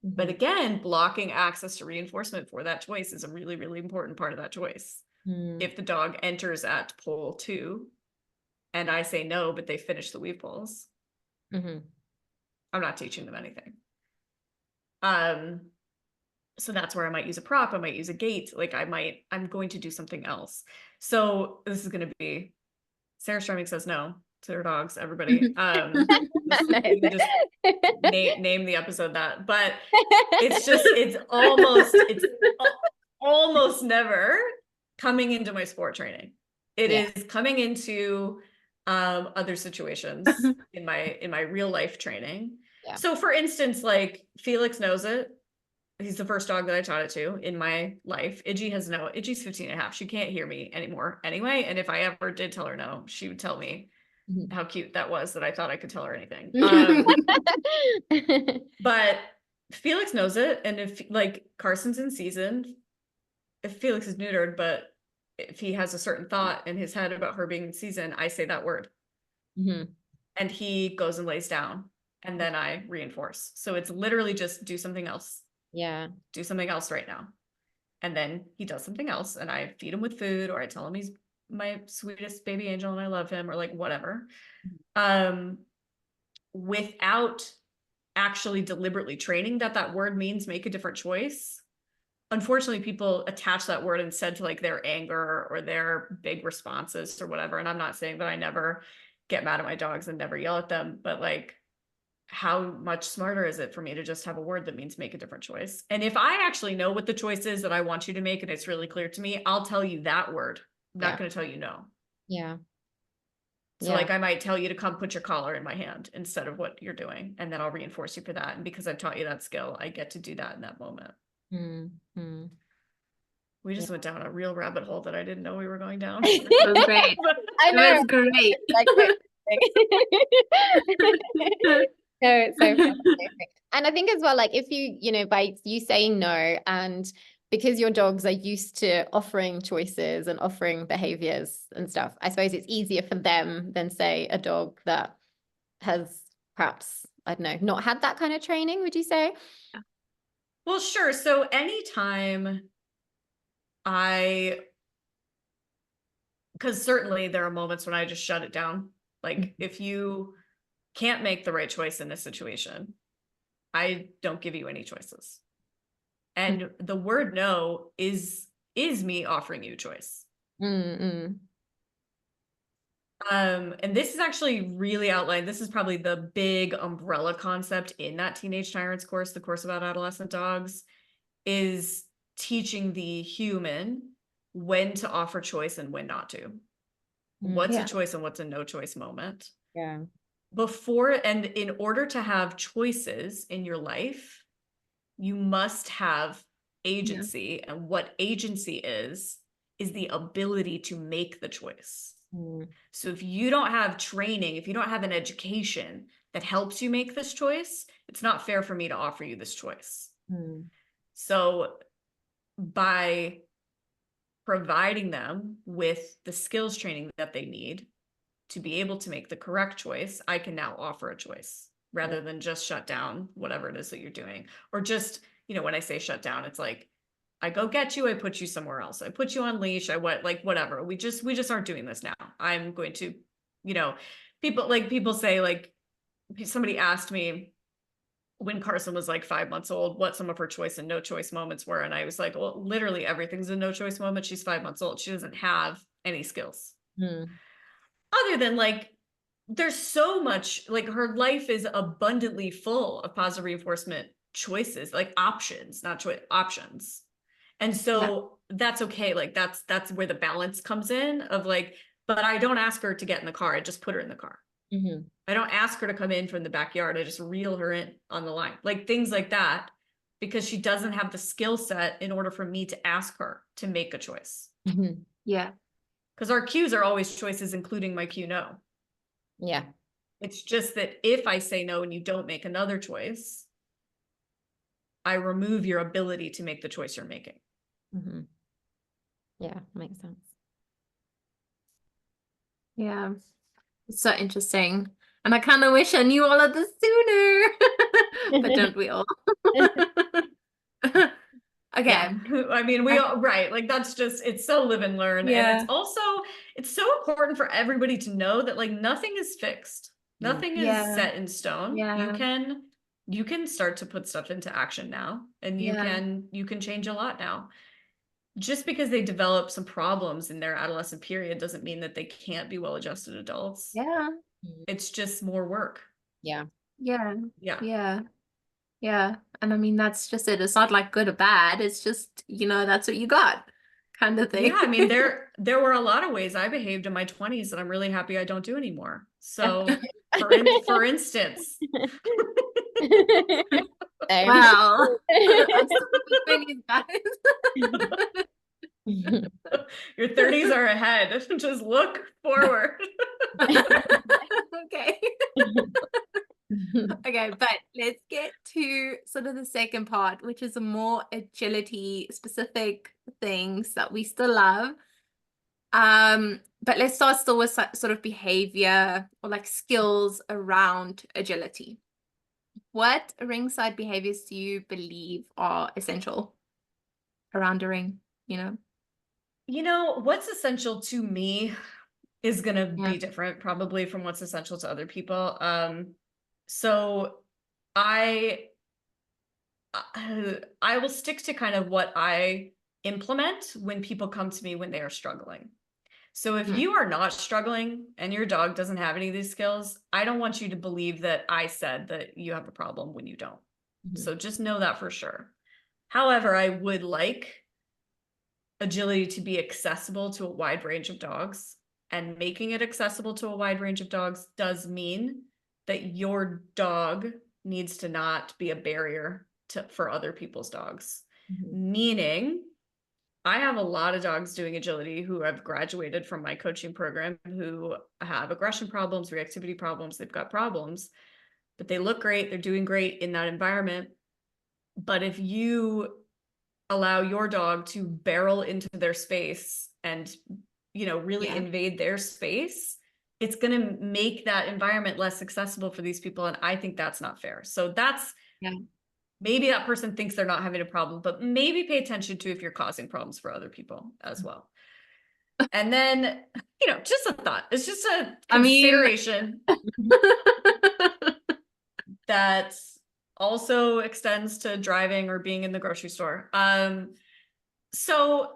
But again, blocking access to reinforcement for that choice is a really, really important part of that choice. If the dog enters at pole 2 and I say no, but they finish the weave poles, I'm not teaching them anything. So that's where I might use a prop, I might use a gate, like I'm going to do something else. So this is going to be, Sarah Stremming says no to her dogs, everybody. Just name the episode that, but it's almost never coming into my sport training. It is coming into other situations in my real life training. So for instance, like, Felix knows it. He's the first dog that I taught it to in my life. Iggy's 15 and a half. She can't hear me anymore anyway. And if I ever did tell her no, she would tell me how cute that was, that I thought I could tell her anything. But Felix knows it. And if, like, Carson's in season, if Felix is neutered, but if he has a certain thought in his head about her being in season, I say that word. And he goes and lays down, and then I reinforce. So it's literally just do something else. Do something else right now. And then he does something else, and I feed him with food, or I tell him he's my sweetest baby angel and I love him, or like whatever. Without actually deliberately training that word means make a different choice, unfortunately people attach that word instead to like their anger or their big responses or whatever. And I'm not saying that I never get mad at my dogs and never yell at them, but like, how much smarter is it for me to just have a word that means make a different choice? And if I actually know what the choice is that I want you to make and it's really clear to me, I'll tell you that word. I'm not going to tell you no. Yeah. So like I might tell you to come put your collar in my hand instead of what you're doing. And then I'll reinforce you for that. And because I've taught you that skill, I get to do that in that moment. Mm-hmm. We just went down a real rabbit hole that I didn't know we were going down. It was great. I know. It was great. Like, no, it's so fascinating. And I think as well, like if you know, by you saying no, and because your dogs are used to offering choices and offering behaviors and stuff, I suppose it's easier for them than say a dog that has perhaps, I don't know, not had that kind of training, would you say? Well, sure. So anytime because certainly there are moments when I just shut it down. Like if you can't make the right choice in this situation, I don't give you any choices. And the word no is me offering you choice. Mm-hmm. And this is actually really outlined. This is probably the big umbrella concept in that Teenage Tyrants course, the course about adolescent dogs, is teaching the human when to offer choice and when not to. What's a choice and what's a no choice moment. Yeah. Before and in order to have choices in your life, you must have agency. And what agency is the ability to make the choice. So if you don't have training, if you don't have an education that helps you make this choice, it's not fair for me to offer you this choice. So by providing them with the skills training that they need to be able to make the correct choice, I can now offer a choice rather than just shut down whatever it is that you're doing. Or just, you know, when I say shut down, it's like, I go get you, I put you somewhere else. I put you on leash, like whatever. We just aren't doing this now. I'm going to, you know, people say, like, somebody asked me when Carson was like 5 months old, what some of her choice and no choice moments were. And I was like, well, literally everything's a no choice moment. She's 5 months old. She doesn't have any skills. Other than like, there's so much, like her life is abundantly full of positive reinforcement choices, like options, not choice, options. And so that's okay. Like that's where the balance comes in of like, but I don't ask her to get in the car. I just put her in the car. I don't ask her to come in from the backyard. I just reel her in on the line, like things like that, because she doesn't have the skill set in order for me to ask her to make a choice. Yeah. Because our cues are always choices, including my cue no. Yeah. It's just that if I say no and you don't make another choice, I remove your ability to make the choice you're making. Yeah, makes sense. Yeah. It's so interesting. And I kind of wish I knew all of this sooner. But don't we all? Okay. Yeah. I mean, we all, right. Like that's just, it's so live and learn. Yeah. And it's also, it's so important for everybody to know that like nothing is fixed. Nothing is set in stone. Yeah. You can start to put stuff into action now, and you can change a lot now. Just because they develop some problems in their adolescent period doesn't mean that they can't be well-adjusted adults. Yeah. It's just more work. Yeah. Yeah. Yeah. Yeah. Yeah. And I mean, that's just it. It's not like good or bad. It's just, you know, that's what you got kind of thing. Yeah. I mean, there were a lot of ways I behaved in my 20s that I'm really happy I don't do anymore. So for instance. Wow. I'm still in my 20s, guys. Your 30s are ahead. Just look forward. Okay. Okay, but let's get to sort of the second part, which is a more agility specific things that we still love. But let's start still with sort of behavior or like skills around agility. What ringside behaviors do you believe are essential around a ring, you know? You know, what's essential to me is going to be different probably from what's essential to other people. So I I will stick to kind of what I implement when people come to me when they are struggling. So if you are not struggling and your dog doesn't have any of these skills, I don't want you to believe that I said that you have a problem when you don't. So just know that for sure. However, I would like agility to be accessible to a wide range of dogs, and making it accessible to a wide range of dogs does mean that your dog needs to not be a barrier for other people's dogs. Meaning, I have a lot of dogs doing agility who have graduated from my coaching program who have aggression problems, reactivity problems, they've got problems, but they look great, they're doing great in that environment. But if you allow your dog to barrel into their space and, you know, really invade their space, it's going to make that environment less accessible for these people. And I think that's not fair. So that's, maybe that person thinks they're not having a problem, but maybe pay attention to if you're causing problems for other people as well. And then, you know, just a thought. It's just a consideration that also extends to driving or being in the grocery store. So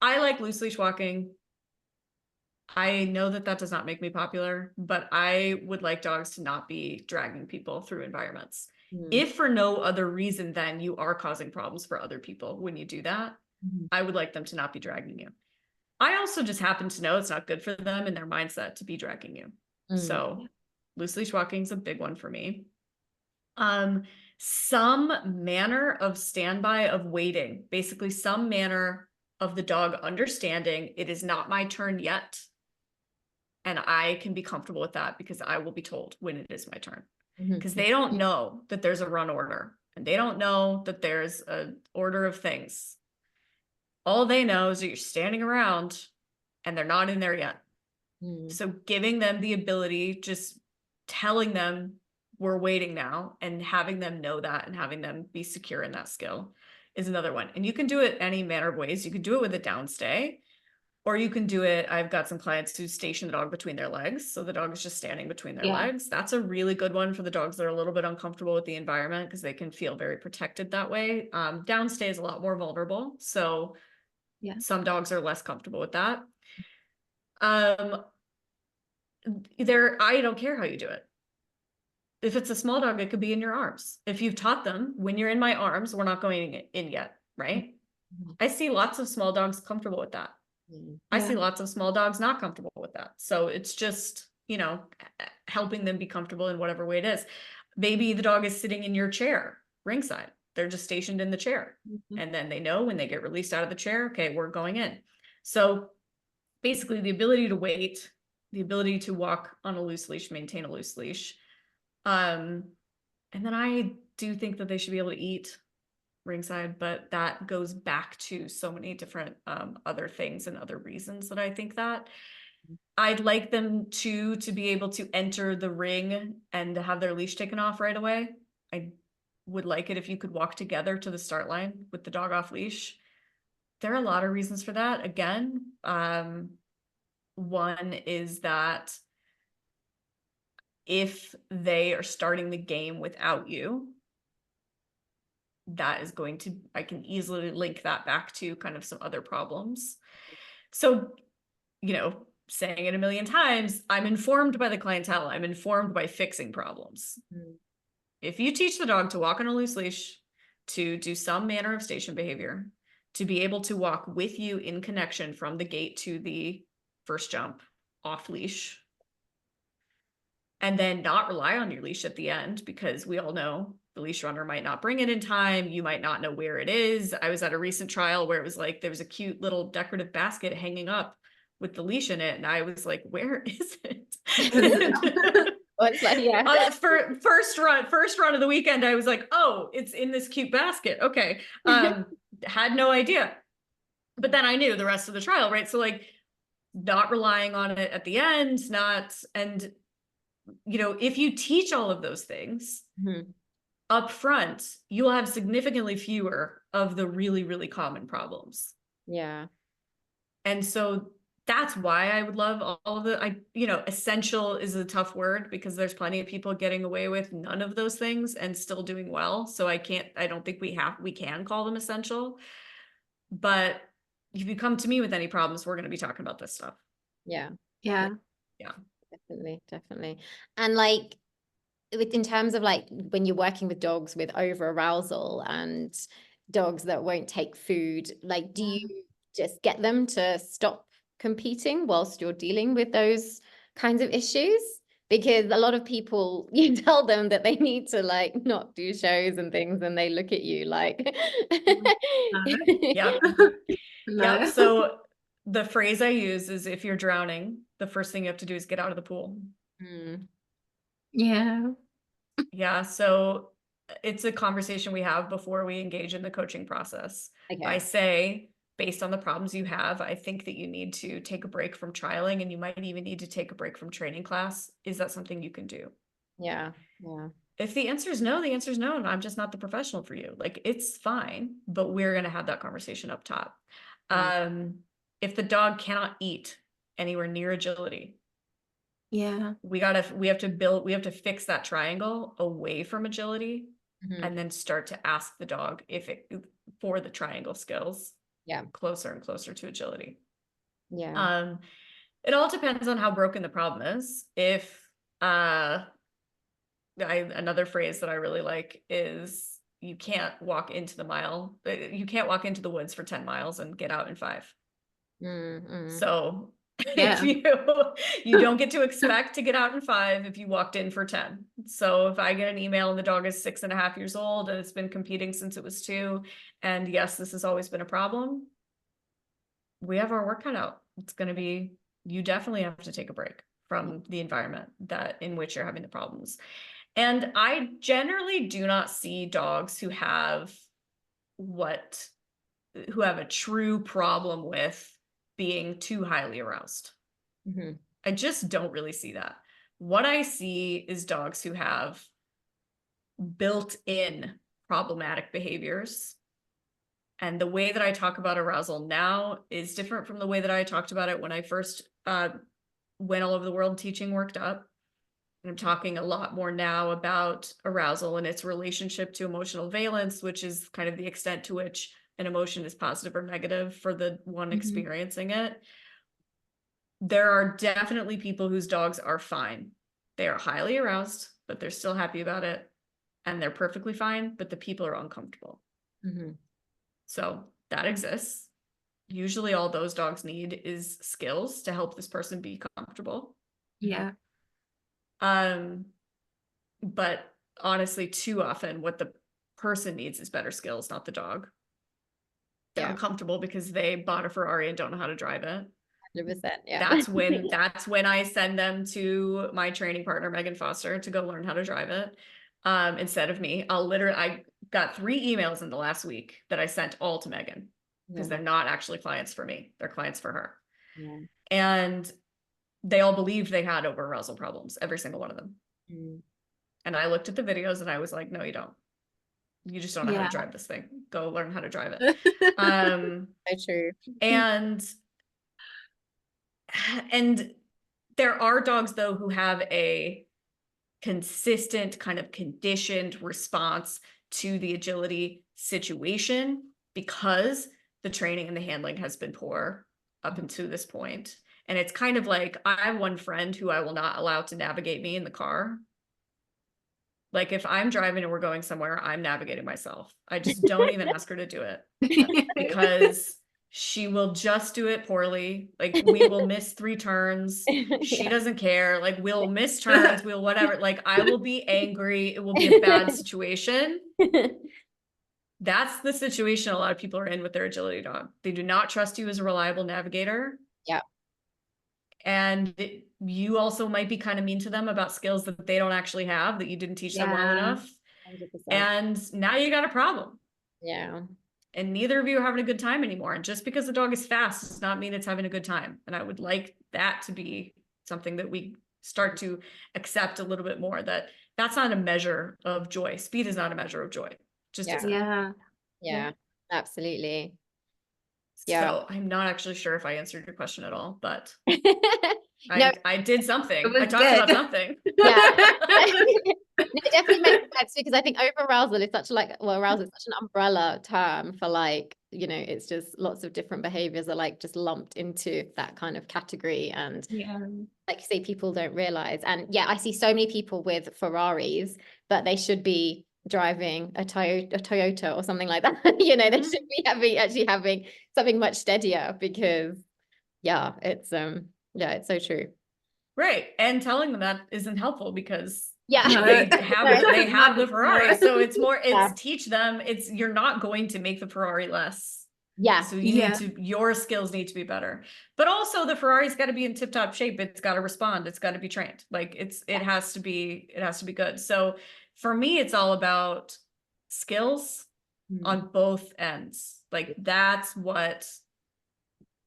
I like loose leash walking. I know that that does not make me popular, but I would like dogs to not be dragging people through environments. If for no other reason than you are causing problems for other people when you do that, I would like them to not be dragging you. I also just happen to know it's not good for them and their mindset to be dragging you. So loose leash walking is a big one for me. Some manner of standby, of waiting, basically some manner of the dog understanding it is not my turn yet. And I can be comfortable with that because I will be told when it is my turn. Because they don't know that there's a run order and they don't know that there's an order of things. All they know is that you're standing around and they're not in there yet. So giving them the ability, just telling them we're waiting now and having them know that and having them be secure in that skill is another one. And you can do it any manner of ways. You can do it with a downstay, or you can do it. I've got some clients who station the dog between their legs. So the dog is just standing between their legs. That's a really good one for the dogs that are a little bit uncomfortable with the environment because they can feel very protected that way. Downstay is a lot more vulnerable. So some dogs are less comfortable with that. I don't care how you do it. If it's a small dog, it could be in your arms. If you've taught them, when you're in my arms, we're not going in yet, right? I see lots of small dogs comfortable with that. I see lots of small dogs not comfortable with that. So it's just, you know, helping them be comfortable in whatever way it is. Maybe the dog is sitting in your chair, ringside. They're just stationed in the chair. And then they know when they get released out of the chair, okay, we're going in. So basically the ability to wait, the ability to walk on a loose leash, maintain a loose leash. And then I do think that they should be able to eat ringside, but that goes back to so many different other things and other reasons that I think that. I'd like them to be able to enter the ring and have their leash taken off right away. I would like it if you could walk together to the start line with the dog off leash. There are a lot of reasons for that. Again, one is that if they are starting the game without you, that is going to, I can easily link that back to kind of some other problems. So, you know, saying it a million times, I'm informed by the clientele. I'm informed by fixing problems. If you teach the dog to walk on a loose leash, to do some manner of station behavior, to be able to walk with you in connection from the gate to the first jump off leash, and then not rely on your leash at the end, because we all know the leash runner might not bring it in time. You might not know where it is. I was at a recent trial where it was like, there was a cute little decorative basket hanging up with the leash in it. And I was like, where is it? Well, it's like, For first run of the weekend, I was like, oh, it's in this cute basket. Okay. Had no idea. But then I knew the rest of the trial, right? So like not relying on it at the end, and you know, if you teach all of those things up front, you'll have significantly fewer of the really, really common problems. Yeah. And so that's why I would love all of the, essential is a tough word because there's plenty of people getting away with none of those things and still doing well. So I don't think we can call them essential. But if you come to me with any problems, we're going to be talking about this stuff. Yeah. Yeah. Yeah. Definitely. And like, in terms of like when you're working with dogs with over arousal and dogs that won't take food, like, do you just get them to stop competing whilst you're dealing with those kinds of issues? Because a lot of people, you tell them that they need to like not do shows and things, and they look at you like, Yep. No. Yep. So the phrase I use is, if you're drowning, the first thing you have to do is get out of the pool. Yeah. Yeah. So it's a conversation we have before we engage in the coaching process. Okay. I say, based on the problems you have, I think that you need to take a break from trialing, and you might even need to take a break from training class. Is that something you can do? Yeah. If the answer is no, the answer is no, and I'm just not the professional for you. Like, it's fine, but we're going to have that conversation up top. If the dog cannot eat anywhere near agility, Yeah. we have to fix that triangle away from agility, and then start to ask the dog for the triangle skills. Yeah. Closer and closer to agility. Yeah. It all depends on how broken the problem is. If another phrase that I really like is, you can't walk into the woods for 10 miles and get out in 5. So Yeah. if you don't get to expect to get out in 5 if you walked in for 10. So if I get an email and the dog is 6.5 years old and it's been competing since it was 2, and yes, this has always been a problem, we have our work cut out. It's going to be, you definitely have to take a break from the environment in which you're having the problems. And I generally do not see dogs who have a true problem with being too highly aroused. I just don't really see that. What I see is dogs who have built-in problematic behaviors. And the way that I talk about arousal now is different from the way that I talked about it when I first went all over the world teaching Worked Up. And I'm talking a lot more now about arousal and its relationship to emotional valence, which is kind of the extent to which an emotion is positive or negative for the one experiencing it. There are definitely people whose dogs are fine. They are highly aroused, but they're still happy about it. And they're perfectly fine, but the people are uncomfortable. So that exists. Usually all those dogs need is skills to help this person be comfortable. Yeah. But honestly, too often what the person needs is better skills, not the dog. They're uncomfortable because they bought a Ferrari and don't know how to drive it. 100%. Yeah. That's when I send them to my training partner, Megan Foster, to go learn how to drive it. Instead of me. I got 3 emails in the last week that I sent all to Megan, because they're not actually clients for me. They're clients for her. And they all believed they had over arousal problems, every single one of them. And I looked at the videos and I was like, no, you don't. You just don't know how to drive this thing. Go learn how to drive it. So true. And there are dogs, though, who have a consistent kind of conditioned response to the agility situation because the training and the handling has been poor up until this point. And it's kind of like, I have one friend who I will not allow to navigate me in the car. Like, if I'm driving and we're going somewhere, I'm navigating myself. I just don't even ask her to do it because she will just do it poorly. Like, we will miss 3 turns. She doesn't care. Like, we'll miss turns. We'll whatever. Like, I will be angry. It will be a bad situation. That's the situation a lot of people are in with their agility dog. They do not trust you as a reliable navigator. Yeah. And you also might be kind of mean to them about skills that they don't actually have, that you didn't teach them well enough. 100%. And now you got a problem. Yeah. And neither of you are having a good time anymore. And just because the dog is fast does not mean it's having a good time. And I would like that to be something that we start to accept a little bit more, that that's not a measure of joy. Speed is not a measure of joy. Just isn't. Yeah, absolutely. Yeah. So I'm not actually sure if I answered your question at all, but No, I did something. It was I talked about good. something. yeah. No, it definitely makes sense because I think over arousal is such like, well, arousal is such an umbrella term for like, you know, it's just lots of different behaviors are like just lumped into that kind of category. And Yeah. like you say, people don't realize. And yeah, I see so many people with Ferraris, but they should be driving a Toyota or something like that. You know, they should be actually having something much steadier because yeah, it's so true. Right. And telling them that isn't helpful because Yeah. No. they have the Ferrari. So it's Yeah. teach them, you're not going to make the Ferrari less. Yeah. So you need to, your skills need to be better. But also the Ferrari's got to be in tip-top shape. It's got to respond. It's got to be trained. Like it has to be good. So for me, it's all about skills on both ends. Like that's what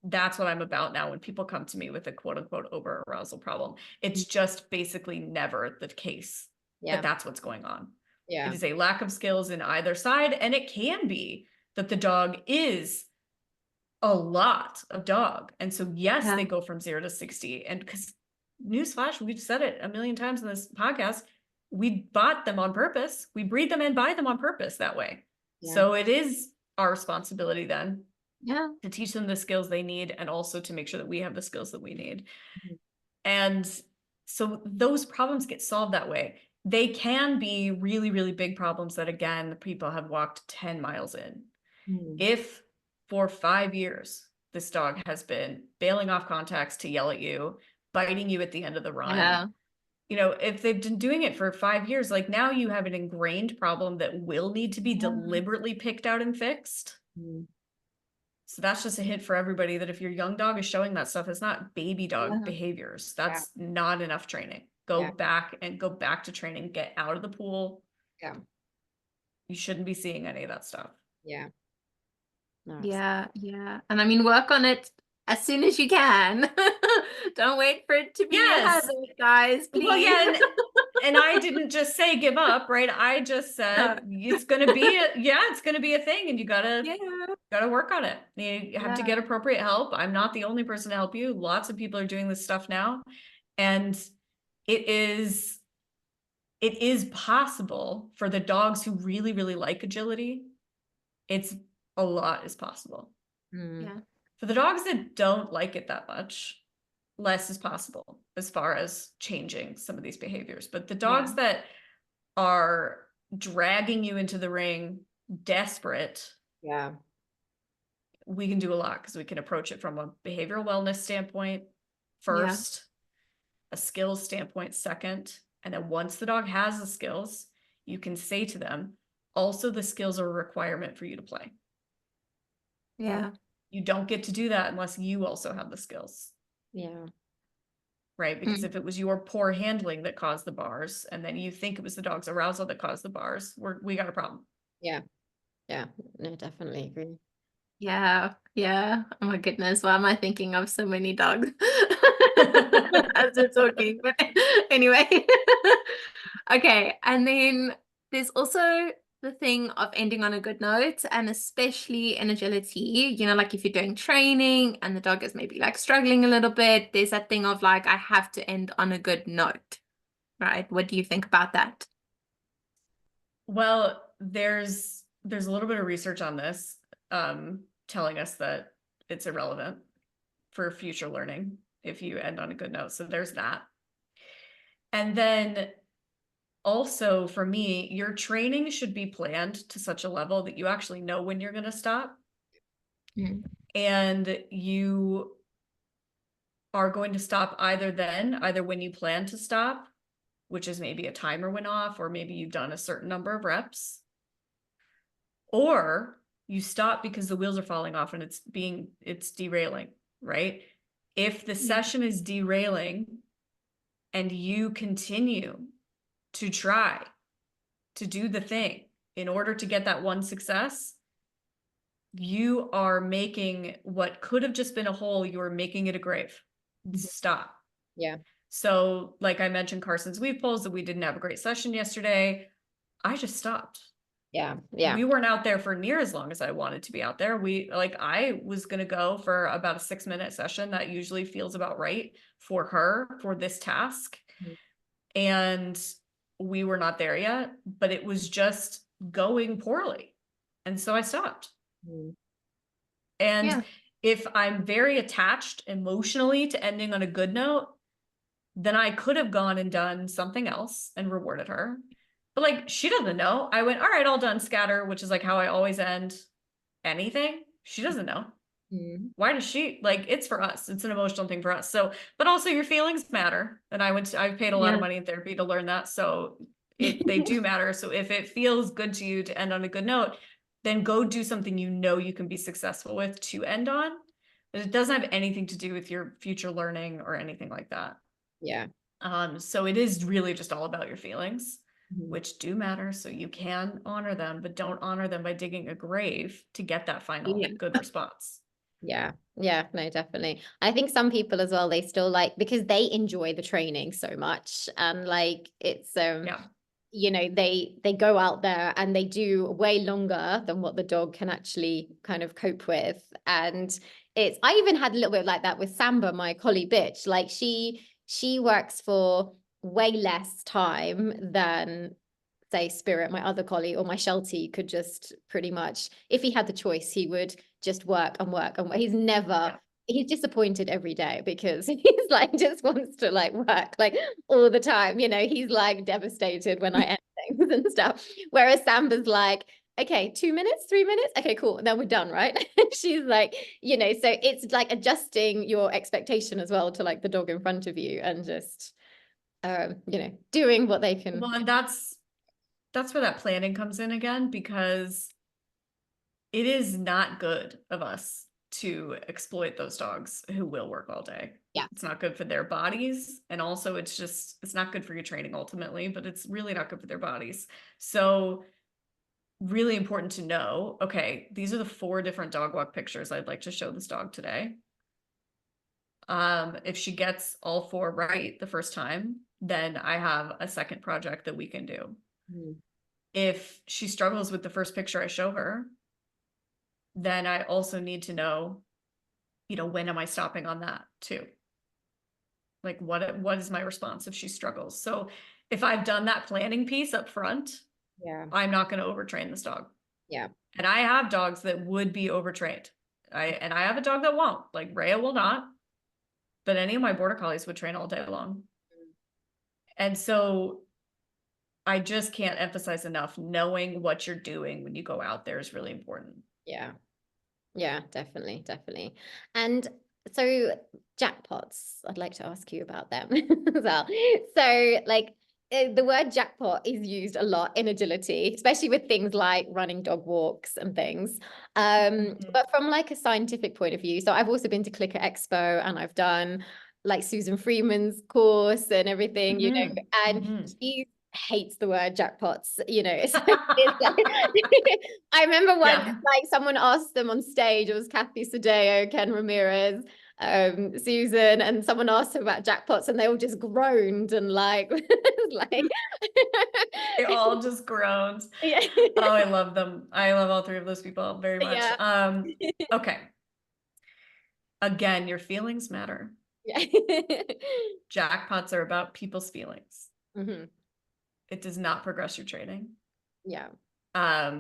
I'm about now when people come to me with a quote unquote over arousal problem. It's just basically never the case that that's what's going on. Yeah. It is a lack of skills in either side. And it can be that the dog is a lot of dog. And so, yes, they go from 0 to 60. And because newsflash, we've said it a million times in this podcast, we bought them on purpose. We breed them and buy them on purpose that way. Yeah. So it is our responsibility then to teach them the skills they need and also to make sure that we have the skills that we need. Mhm. And so those problems get solved that way. They can be really, really big problems that, again, the people have walked 10 miles in. If for 5 years, this dog has been bailing off contacts to yell at you, biting you at the end of the run, you know, if they've been doing it for 5 years, like now you have an ingrained problem that will need to be deliberately picked out and fixed. So that's just a hint for everybody that if your young dog is showing that stuff, it's not baby dog behaviors. That's not enough training. Go back to training, get out of the pool. Yeah. You shouldn't be seeing any of that stuff. Yeah. No, Yeah. And I mean, work on it as soon as you can. Don't wait for it to be a hazard, guys, please. Well, yeah, and I didn't just say give up, right? I just said it's gonna be it's gonna be a thing, and you gotta work on it. You have to get appropriate help. I'm not the only person to help you. Lots of people are doing this stuff now, and it is possible for the dogs who really, really like agility. A lot is possible. For the dogs that don't like it that much, less is possible as far as changing some of these behaviors. But the dogs that are dragging you into the ring, desperate, we can do a lot because we can approach it from a behavioral wellness standpoint first, a skills standpoint second, and then once the dog has the skills, you can say to them, also the skills are a requirement for you to play. You don't get to do that unless you also have the skills. Right? Because if it was your poor handling that caused the bars, and then you think it was the dog's arousal that caused the bars, we got a problem. Yeah. No, definitely agree. Oh my goodness, why am I thinking of so many dogs as we're talking? But anyway. Okay, and then there's also the thing of ending on a good note, and especially in agility, you know, like if you're doing training and the dog is maybe like struggling a little bit, there's that thing of like, I have to end on a good note, right? What do you think about that? Well, there's a little bit of research on this, telling us that it's irrelevant for future learning if you end on a good note. So there's that. And then also for me, your training should be planned to such a level that you actually know when you're going to stop. And you are going to stop either when you plan to stop, which is maybe a timer went off, or maybe you've done a certain number of reps, or you stop because the wheels are falling off and it's derailing, right? If the session is derailing and you continue to try to do the thing in order to get that one success, you are making what could have just been a hole, you're making it a grave. Stop. So like I mentioned, Carson's weave pulls, that we didn't have a great session yesterday. I just stopped. Yeah. Yeah. We weren't out there for near as long as I wanted to be out there. I was going to go for about a 6-minute session. That usually feels about right for her for this task. Mhm. And we were not there yet, but it was just going poorly. And so I stopped. Mhm. And Yeah. if I'm very attached emotionally to ending on a good note, then I could have gone and done something else and rewarded her. But like, she doesn't know. I went, all right, all done, scatter, which is like how I always end anything. She doesn't know. Mhm. Why does she, like, it's for us. It's an emotional thing for us. So, but also your feelings matter. And I've paid a lot of money in therapy to learn that. So they do matter. So if it feels good to you to end on a good note, then go do something you know you can be successful with to end on. But it doesn't have anything to do with your future learning or anything like that. Yeah. So it is really just all about your feelings, Mhm. which do matter. So you can honor them, but don't honor them by digging a grave to get that final good response. Yeah. Yeah, no, definitely. I think some people as well, they still like, because they enjoy the training so much, and like it's Yeah. you know, they go out there and they do way longer than what the dog can actually kind of cope with. And I even had a little bit like that with Samba, my collie bitch. Like she works for way less time than, say, Spirit, my other collie, or my Sheltie could just pretty much, if he had the choice, he would just work and work and work. He's disappointed every day because he's like just wants to like work like all the time. You know, he's like devastated when I end things and stuff. Whereas Samba's like, okay, 2 minutes, 3 minutes. Okay, cool. And then we're done, right? She's like, you know, so it's like adjusting your expectation as well to like the dog in front of you, and just you know, doing what they can. Well, and that's where that planning comes in again, because it is not good of us to exploit those dogs who will work all day. Yeah. It's not good for their bodies. And also it's not good for your training ultimately, but it's really not good for their bodies. So really important to know, okay, these are the 4 different dog walk pictures I'd like to show this dog today. If she gets all 4 right the first time, then I have a second project that we can do. Mm. If she struggles with the first picture I show her, then I also need to know, you know, when am I stopping on that too? Like what is my response if she struggles? So if I've done that planning piece up front, Yeah. I'm not going to overtrain this dog. Yeah. And I have dogs that would be overtrained. I have a dog that won't. Like Rhea will not, but any of my border collies would train all day long. And so I just can't emphasize enough, knowing what you're doing when you go out there is really important. Yeah. Yeah, definitely, definitely. And so jackpots, I'd like to ask you about them as well. So like the word jackpot is used a lot in agility, especially with things like running dog walks and things. But from like a scientific point of view, so I've also been to Clicker Expo, and I've done like Susan Freeman's course and everything, you know, and she hates the word jackpots, you know. So it's like, I remember once like someone asked them on stage, it was Kathy Sadeo, Ken Ramirez, Susan, and someone asked them about jackpots, and they all just groaned and like like they all just groaned. Yeah. Oh, I love them. I love all 3 of those people very much. Yeah. Okay. Again, your feelings matter. Yeah. Jackpots are about people's feelings. Mm-hmm. It does not progress your training. Yeah. I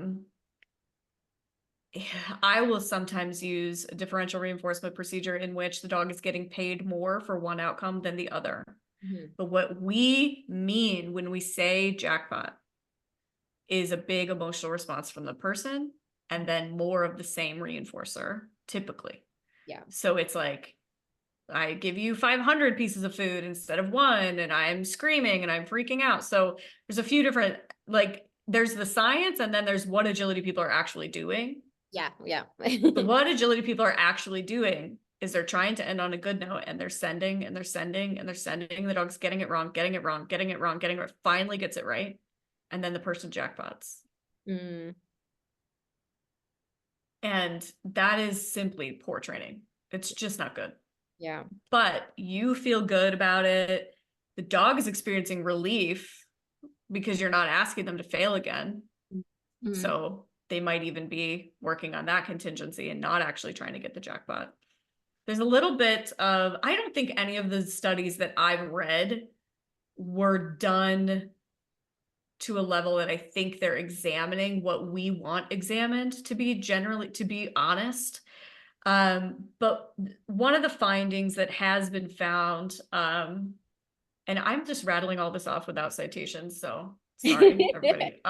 will sometimes use a differential reinforcement procedure in which the dog is getting paid more for one outcome than the other. Mm-hmm. But what we mean when we say jackpot is a big emotional response from the person, and then more of the same reinforcer, typically. Yeah. So it's like, I give you 500 pieces of food instead of 1, and I'm screaming and I'm freaking out. So there's a few different, like, there's the science, and then there's what agility people are actually doing. Yeah. Yeah. But what agility people are actually doing is they're trying to end on a good note, and they're sending and they're sending and they're sending. The dog's getting it wrong, getting it wrong, getting it wrong, getting it wrong, finally gets it right. And then the person jackpots. Mm. And that is simply poor training. It's just not good. Yeah. But you feel good about it. The dog is experiencing relief because you're not asking them to fail again. So they might even be working on that contingency and not actually trying to get the jackpot. There's a little bit of, I don't think any of the studies that I've read were done to a level that I think they're examining what we want examined, to be honest. But one of the findings that has been found, and I'm just rattling all this off without citations, so sorry, everybody.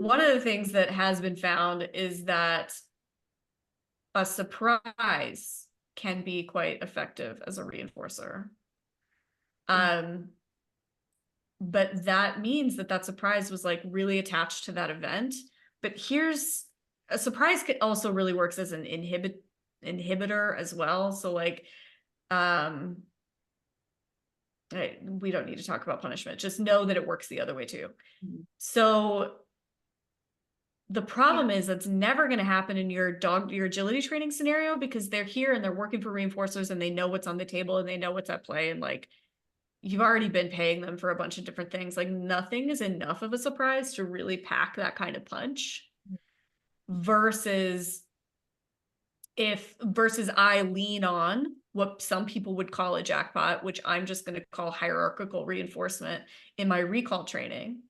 One of the things that has been found is that a surprise can be quite effective as a reinforcer. But that means that surprise was like really attached to that event. But here's a surprise also really works as an inhibitor as well. So like, we don't need to talk about punishment. Just know that it works the other way too. So the problem is that's never going to happen in your agility training scenario, because they're here and they're working for reinforcers and they know what's on the table and they know what's at play, and like, you've already been paying them for a bunch of different things. Like, nothing is enough of a surprise to really pack that kind of punch. Versus I lean on what some people would call a jackpot, which I'm just going to call hierarchical reinforcement in my recall training.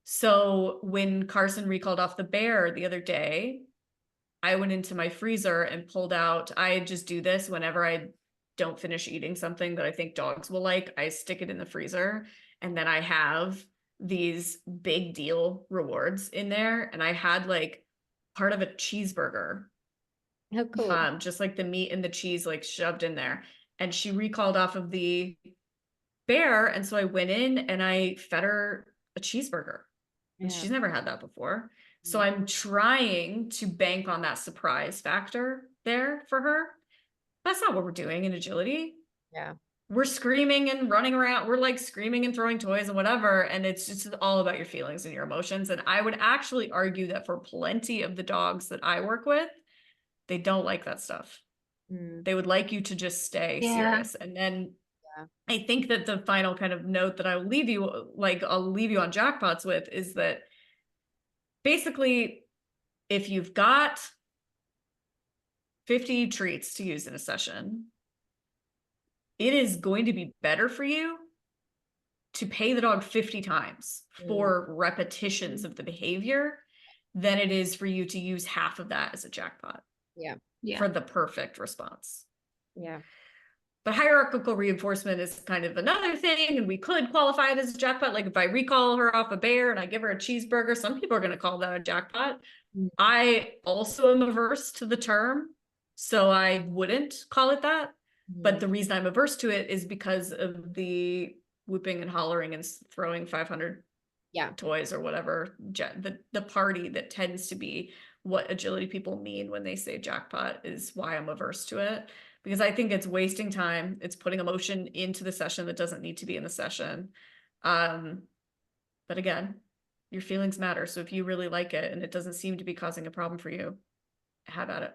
So when Carson recalled off the bear the other day, I went into my freezer and pulled out, I just do this whenever I don't finish eating something that I think dogs will like, I stick it in the freezer, and then I have these big deal rewards in there. And I had like part of a cheeseburger. Oh, cool. Just like the meat and the cheese like shoved in there. And she recalled off of the bear. And so I went in and I fed her a cheeseburger. And she's never had that before. So I'm trying to bank on that surprise factor there for her. That's not what we're doing in agility. Yeah. We're screaming and running around. We're like screaming and throwing toys and whatever. And it's just all about your feelings and your emotions. And I would actually argue that for plenty of the dogs that I work with, they don't like that stuff. They would like you to just stay serious. And then I think that the final kind of note that I'll leave you on jackpots with is that basically, if you've got 50 treats to use in a session, it is going to be better for you to pay the dog 50 times for repetitions of the behavior than it is for you to use half of that as a jackpot. For the perfect response. But hierarchical reinforcement is kind of another thing, and we could qualify it as a jackpot. Like if I recall her off a bear and I give her a cheeseburger, some people are going to call that a jackpot. I also am averse to the term, so I wouldn't call it that. But the reason I'm averse to it is because of the whooping and hollering and throwing 500 toys or whatever, the party that tends to be what agility people mean when they say jackpot is why I'm averse to it. Because I think it's wasting time. It's putting emotion into the session that doesn't need to be in the session. But again, your feelings matter. So if you really like it and it doesn't seem to be causing a problem for you, have at it.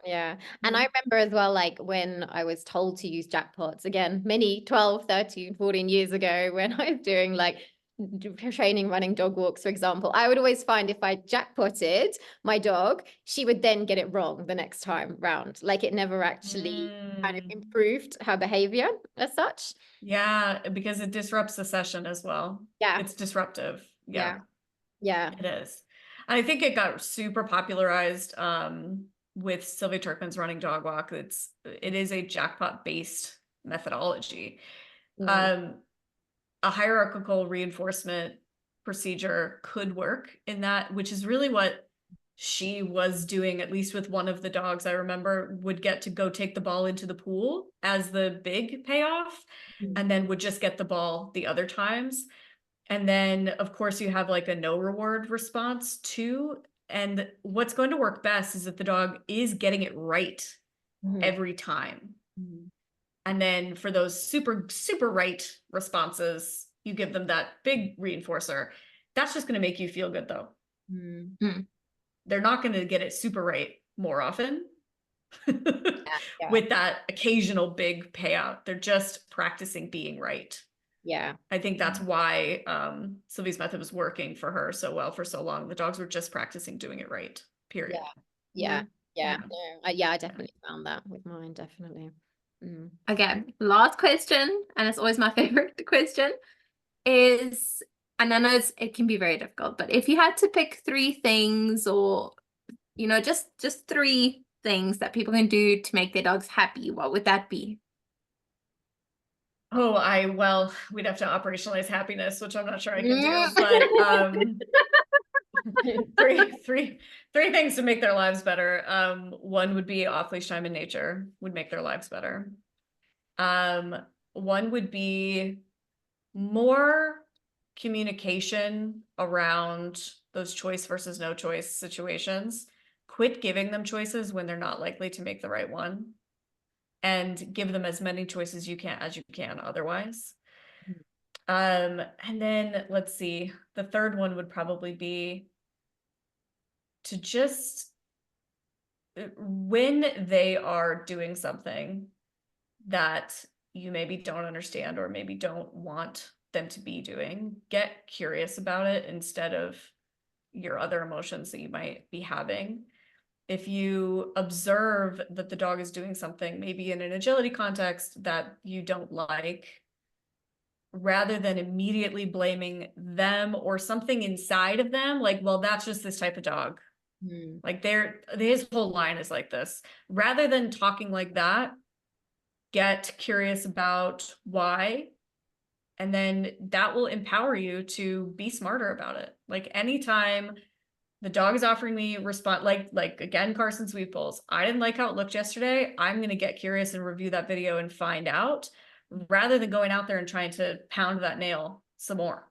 Yeah. And I remember as well, like when I was told to use jackpots, again, many 12, 13, 14 years ago, when I was doing like training, running dog walks, for example, I would always find if I jackpotted my dog, she would then get it wrong the next time round. Like it never actually kind of improved her behavior as such. Yeah, because it disrupts the session as well. It's disruptive. Yeah. It is. I think it got super popularized with Sylvia Turkman's running dog walk. It is a jackpot based methodology. A hierarchical reinforcement procedure could work in that, which is really what she was doing, at least with one of the dogs I remember, would get to go take the ball into the pool as the big payoff, and then would just get the ball the other times. And then, of course, you have like a no reward response too. And what's going to work best is if the dog is getting it right every time. And then for those super, super right responses, you give them that big reinforcer. That's just going to make you feel good, though. They're not going to get it super right more often with that occasional big payout. They're just practicing being right. Yeah. I think that's why Sylvie's method was working for her so well for so long. The dogs were just practicing doing it right, period. Yeah. Yeah. No, yeah, I definitely found that with mine, definitely. Okay, last question, and it's always my favorite question, is, and I know it can be very difficult, but if you had to pick 3 things, or just 3 things that people can do to make their dogs happy, what would that be? Oh, well, we'd have to operationalize happiness, which I'm not sure I can do, Mm. but three things to make their lives better. One would be off-leash time in nature would make their lives better. One would be more communication around those choice versus no choice situations. Quit giving them choices when they're not likely to make the right one, and give them as many choices as you can otherwise. And then let's see, the third one would probably be to just, when they are doing something that you maybe don't understand or maybe don't want them to be doing, get curious about it instead of your other emotions that you might be having. If you observe that the dog is doing something, maybe in an agility context, that you don't like, rather than immediately blaming them or something inside of them, like, well, that's just this type of dog. Like his whole line is like this. Rather than talking like that, get curious about why, and then that will empower you to be smarter about it. Like anytime the dog is offering me response, like again, Carson sweep pulls, I didn't like how it looked yesterday, I'm going to get curious and review that video and find out, rather than going out there and trying to pound that nail some more.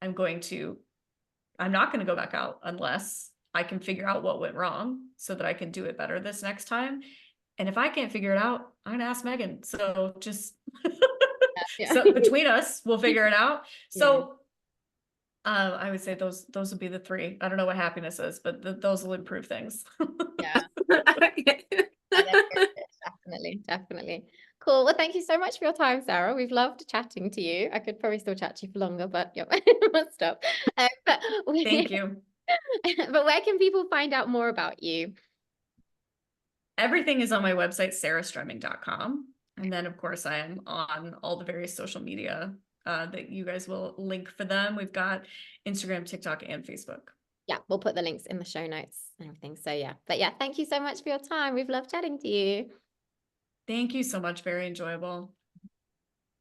I'm not going to go back out unless I can figure out what went wrong so that I can do it better this next time. And if I can't figure it out, I'm going to ask Megan. So just so between us, we'll figure it out. So I would say those would be the 3. I don't know what happiness is, but those will improve things. Yeah. Definitely. Cool. Well, thank you so much for your time, Sarah. We've loved chatting to you. I could probably still chat to you for longer, but yeah, must stop. Thank you. But where can people find out more about you? Everything is on my website, sarahstremming.com. And then, of course, I am on all the various social media that you guys will link for them. We've got Instagram, TikTok, and Facebook. Yeah, we'll put the links in the show notes and everything. So yeah, but yeah, thank you so much for your time. We've loved chatting to you. Thank you so much. Very enjoyable.